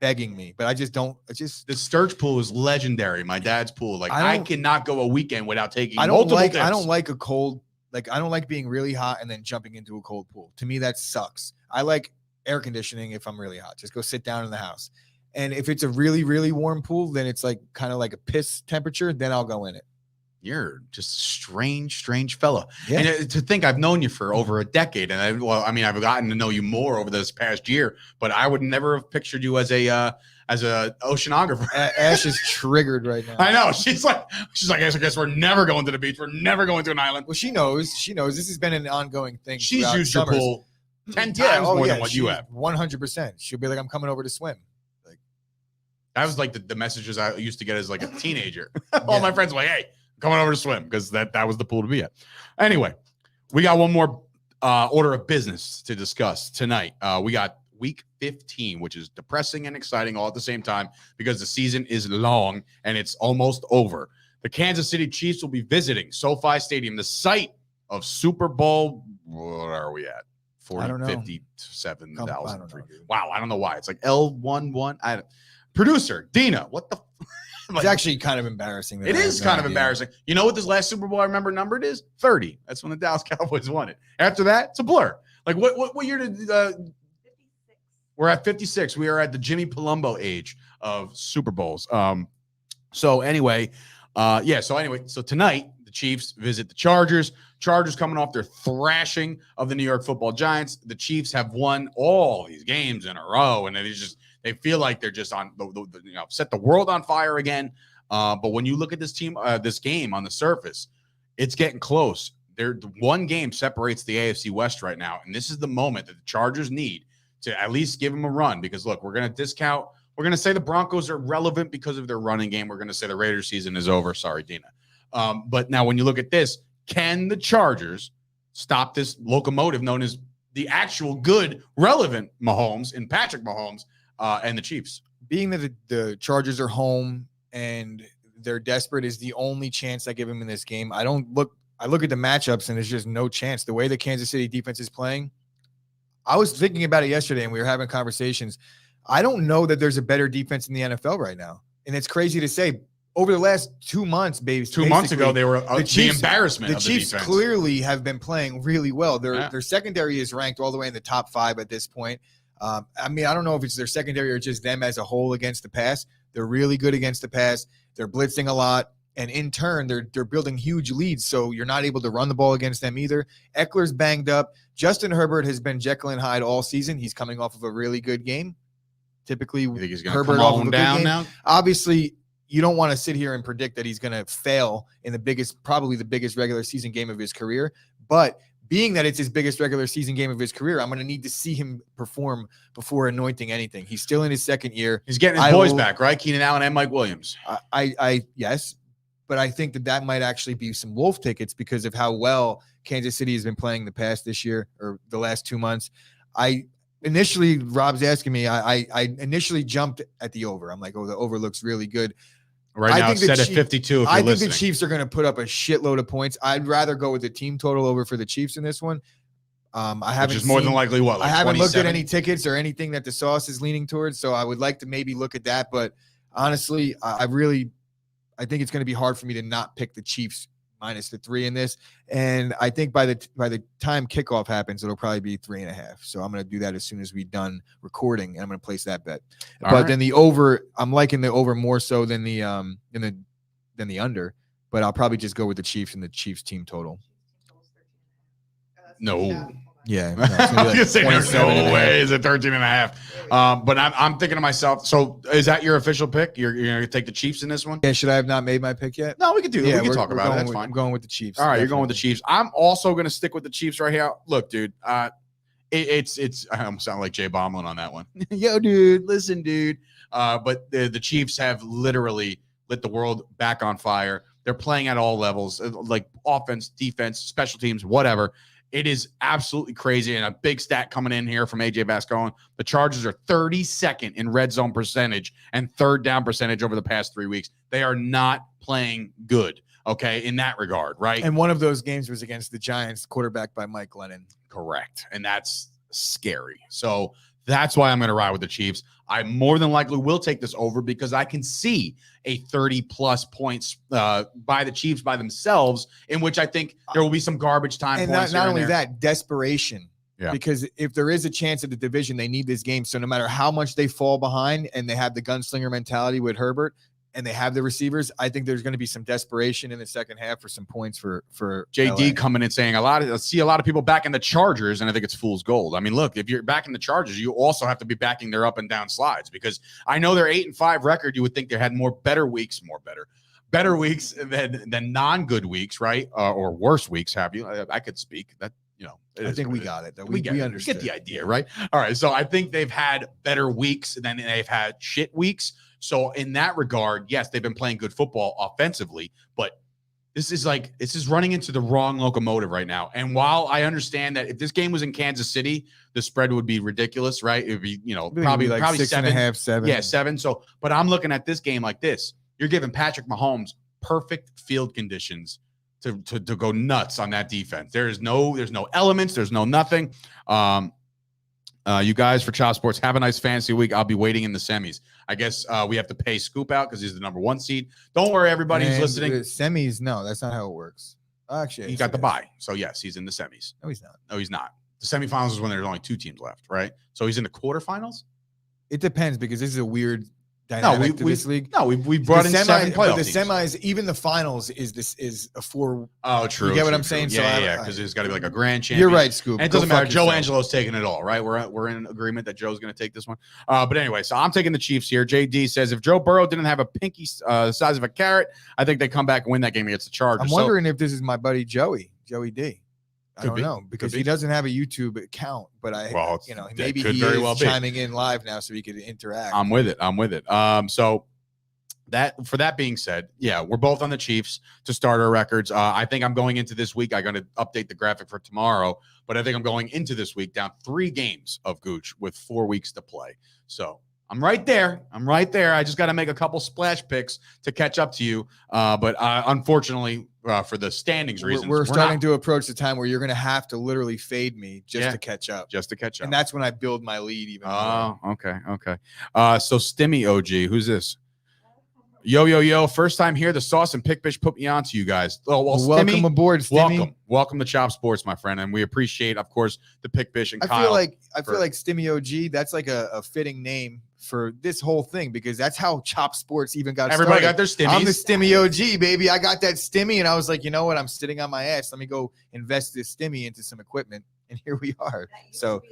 But I just don't. The Sturge pool is legendary. My dad's pool. Like I cannot go a weekend without taking multiple dips. I don't like a cold. Like I don't like being really hot and then jumping into a cold pool. To me, that sucks. I like air conditioning if I'm really hot. Just go sit down in the house. And if it's a really, really warm pool, then it's like kind of like a piss temperature. Then I'll go in it. You're just a strange fella. Yeah. And to think I've known you for over a decade, and I've gotten to know you more over this past year, but I would never have pictured you as a oceanographer. Ash is triggered right now. I know. She's like, I guess we're never going to the beach. We're never going to an island. Well, she knows. This has been an ongoing thing. She's throughout used your summers. pool 10 times more than what you have. 100%. She'll be like, I'm coming over to swim. That was like the messages I used to get as like a teenager. All my friends were like, hey, coming over to swim, because that was the pool to be at. Anyway, we got one more order of business to discuss tonight. We got week 15, which is depressing and exciting all at the same time because the season is long and it's almost over. The Kansas City Chiefs will be visiting SoFi Stadium, the site of Super Bowl. What are we at? 57,000. Wow, I don't know why. It's like L11. Producer Dina, what the? It's actually kind of embarrassing. It is kind of embarrassing. You know what this last Super Bowl I remember numbered is? 30. That's when the Dallas Cowboys won it. After that, it's a blur. Like what year did 56? We're at 56. We are at the Jimmy Palumbo age of Super Bowls. So tonight the Chiefs visit the Chargers. Chargers coming off their thrashing of the New York Football Giants. The Chiefs have won all these games in a row, and they feel like they're just on set the world on fire again. But when you look at this game on the surface, it's getting close. The one game separates the AFC West right now, and this is the moment that the Chargers need to at least give them a run. Because look, we're going to discount. We're going to say the Broncos are relevant because of their running game. We're going to say the Raiders season is over. Sorry, Dina. But now when you look at this, can the Chargers stop this locomotive known as the actual good, relevant Mahomes and Patrick Mahomes and the Chiefs? Being that the Chargers are home and they're desperate is the only chance I give them in this game. I look at the matchups and there's just no chance. The way the Kansas City defense is playing, I was thinking about it yesterday and we were having conversations. I don't know that there's a better defense in the NFL right now. And it's crazy to say. Over the last 2 months, baby. 2 months ago, they were the embarrassment. The Chiefs defense. Clearly have been playing really well. Their secondary is ranked all the way in the top 5 at this point. I don't know if it's their secondary or just them as a whole against the pass. They're really good against the pass. They're blitzing a lot. And in turn, they're building huge leads, so you're not able to run the ball against them either. Eckler's banged up. Justin Herbert has been Jekyll and Hyde all season. He's coming off of a really good game. Typically, You think he's going to Herbert come off of on a good down game. now? Obviously, you don't want to sit here and predict that he's going to fail in probably the biggest regular season game of his career. But being that it's his biggest regular season game of his career, I'm going to need to see him perform before anointing anything. He's still in his second year. He's getting his boys back, right? Keenan Allen and Mike Williams. Yes. But I think that might actually be some wolf tickets because of how well Kansas City has been playing this year or the last 2 months. Rob's asking me, I initially jumped at the over. I'm like, oh, the over looks really good. Right now it's set at 52 I think the Chiefs are going to put up a shitload of points. I'd rather go with the team total over for the Chiefs in this one. Which is more than likely what? Like I haven't 27? looked at any tickets or anything that the sauce is leaning towards, so I would like to maybe look at that. But honestly, I think it's going to be hard for me to not pick the Chiefs minus the 3 in this. And I think by the time kickoff happens, it'll probably be 3.5. So I'm going to do that as soon as we're done recording, and I'm going to place that bet. Then the over, I'm liking the over more so than the under. But I'll probably just go with the Chiefs and the Chiefs team total. No. Yeah. I was going to say, there's no way is it 13.5. But I'm thinking to myself, so is that your official pick? You're going to take the Chiefs in this one? Yeah, should I have not made my pick yet? No, we can do that. We can talk about it. That's fine. I'm going with the Chiefs. All right, you're going with the Chiefs. I'm also going to stick with the Chiefs right here. Look, dude, it's I almost sound like Jay Bomlin on that one. Yo, dude, listen, dude. But the Chiefs have literally lit the world back on fire. They're playing at all levels, like offense, defense, special teams, whatever. It is absolutely crazy. And a big stat coming in here from AJ Vascon. The Chargers are 32nd in red zone percentage and third down percentage over the past 3 weeks. They are not playing good, okay, in that regard, right? And one of those games was against the Giants, quarterbacked by Mike Glennon. Correct. And that's scary. So that's why I'm going to ride with the Chiefs. I more than likely will take this over because I can see a 30-plus points by the Chiefs by themselves, in which I think there will be some garbage time and points. Not only that, desperation. Yeah. Because if there is a chance at the division, they need this game. So no matter how much they fall behind and they have the gunslinger mentality with Herbert and they have the receivers, I think there's going to be some desperation in the second half for some points for JD LA. coming in saying I see a lot of people backing the Chargers, and I think it's fool's gold. I mean, look, if you're backing the Chargers, you also have to be backing their up and down slides, because I know their 8-5 record. You would think they had better weeks than non-good weeks, right? Or worse weeks. Have you? I could speak that. I think we got it. We Get understood. the idea, right? All right. So I think they've had better weeks than they've had shit weeks. So in that regard, yes, they've been playing good football offensively, but this is running into the wrong locomotive right now. And while I understand that if this game was in Kansas City, the spread would be ridiculous, right? It would be, probably 6.5, 7. Yeah, 7. So, but I'm looking at this game like this. You're giving Patrick Mahomes perfect field conditions to go nuts on that defense. There's no elements. There's no nothing. You guys for Chop Sports, have a nice fantasy week. I'll be waiting in the semis. I guess we have to pay Scoop out because he's the number 1 seed. Don't worry, everybody who's listening. Semis, no, that's not how it works. Actually, he got the bye. So, yes, he's in the semis. No, he's not. No, he's not. The semifinals is when there's only 2 teams left, right? So he's in the quarterfinals? It depends because this is a weird dynamic to this league. No, we brought in 7 playoff teams. The semis, even the finals is a 4. Oh, true. You get what true, I'm saying? True. So Yeah, because there's got to be like a grand champion. You're right, Scoop. And it doesn't matter. Joe Angelo's taking it all, right? We're in agreement that Joe's going to take this one. But anyway, so I'm taking the Chiefs here. JD says if Joe Burrow didn't have a pinky the size of a carrot, I think they come back and win that game against the Chargers. I'm wondering if this is my buddy Joey D. I don't know because he doesn't have a YouTube account, but maybe he is chiming in live now so he could interact. I'm with it. So that being said, yeah, we're both on the Chiefs to start our records. I think I'm going into this week. I'm going to update the graphic for tomorrow, but I think I'm going into this week down 3 games of Gooch with 4 weeks to play. So I'm right there. I just got to make a couple splash picks to catch up to you. But unfortunately, for the standings reasons, we're starting to approach the time where you're going to have to literally fade me to catch up. And that's when I build my lead even more. Okay. So Stimmy OG, who's this? Yo. First time here. The sauce and pickfish put me on to you guys. Oh, well, welcome Stimmy, aboard, Stimmy. Welcome to Chop Sports, my friend. And we appreciate, of course, the pickfish and I Kyle. feel like Stimmy OG, that's like a fitting name for this whole thing because that's how Chop Sports even got Everybody started. got their Stimmies. I'm the Stimmy OG, baby. I got that Stimmy, and I was like, you know what? I'm sitting on my ass. Let me go invest this Stimmy into some equipment, and here we are. So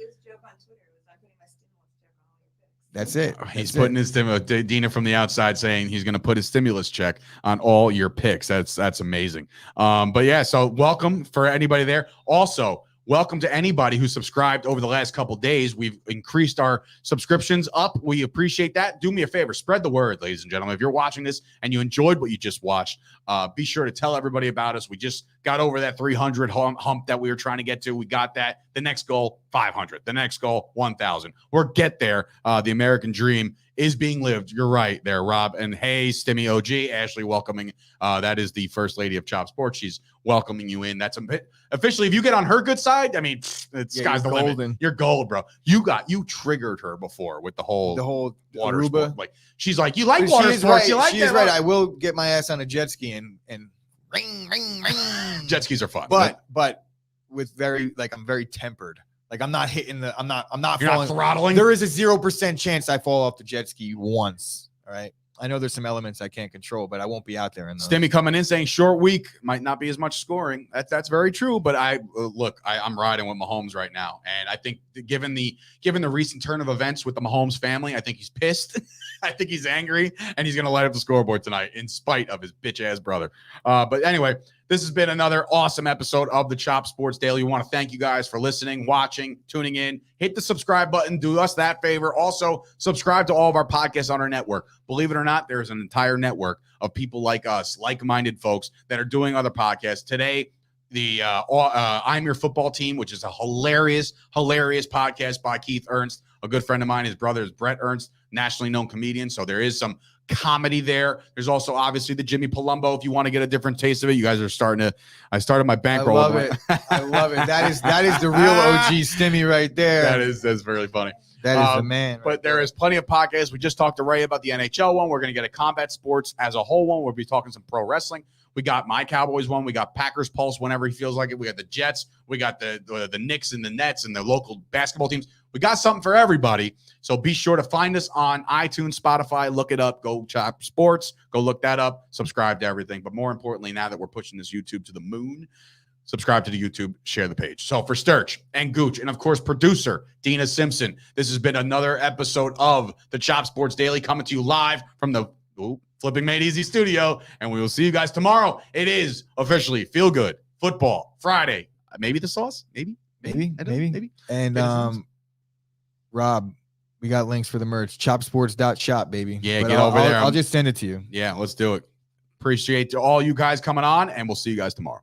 that's it. He's putting his stimulus. Dina from the outside saying he's going to put his stimulus check on all your picks. That's amazing. But yeah, so welcome for anybody there. Also, welcome to anybody who subscribed over the last couple days. We've increased our subscriptions up. We appreciate that. Do me a favor, spread the word, ladies and gentlemen. If you're watching this and you enjoyed what you just watched, be sure to tell everybody about us. We just got over that 300 hump that we were trying to get to. We got that. The next goal, 500. The next goal, 1,000. We're get there. The American dream is being lived. You're right there, Rob. And hey, Stimmy OG, Ashley welcoming. That is the first lady of Chop Sports. She's welcoming you in. That's a bit officially. If you get on her good side, I mean, sky's the limit. You're gold, bro. You triggered her before with the whole water Aruba. sport. Like she's like, you like water sports. Right. You like she is right. I will get my ass on a jet ski and ring. Jet skis are fun. But with I'm very tempered. Like I'm not hitting I'm not you're falling. not throttling. There is a 0% chance I fall off the jet ski once. All right. I know there's some elements I can't control, but I won't be out there. In Stimmy coming in saying short week might not be as much scoring. That's very true. But I'm riding with Mahomes right now, and I think given the recent turn of events with the Mahomes family, I think he's pissed. I think he's angry, and he's going to light up the scoreboard tonight in spite of his bitch ass brother. But anyway, this has been another awesome episode of the Chop Sports Daily. We want to thank you guys for listening, watching, tuning in. Hit the subscribe button. Do us that favor. Also, subscribe to all of our podcasts on our network. Believe it or not, there's an entire network of people like us, like-minded folks that are doing other podcasts. Today, the I'm Your Football Team, which is a hilarious podcast by Keith Ernst, a good friend of mine. His brother is Brett Ernst, nationally known comedian. So there is some comedy there. There's also obviously the Jimmy Palumbo. If you want to get a different taste of it, you guys are I started my bankroll. I love it. I love it. That is the real OG Stimmy right there. That's really funny. That is the man. But there is plenty of podcasts. We just talked to Ray about the NHL one. We're going to get a combat sports as a whole one. We'll be talking some pro wrestling. We got my Cowboys one. We got Packers Pulse whenever he feels like it. We got the Jets. We got the Knicks and the Nets and the local basketball teams. We got something for everybody. So be sure to find us on iTunes, Spotify. Look it up. Go Chop Sports. Go look that up. Subscribe to everything. But more importantly, now that we're pushing this YouTube to the moon, subscribe to the YouTube, share the page. So for Sturch and Gooch, and of course, producer Dina Simpson, this has been another episode of the Chop Sports Daily coming to you live from the Flipping Made Easy studio. And we will see you guys tomorrow. It is officially Feel Good Football Friday. Maybe the sauce? Maybe. And Rob, we got links for the merch. Chopsports.shop, baby. Yeah, but get over there. I'll just send it to you. Yeah, let's do it. Appreciate all you guys coming on, and we'll see you guys tomorrow.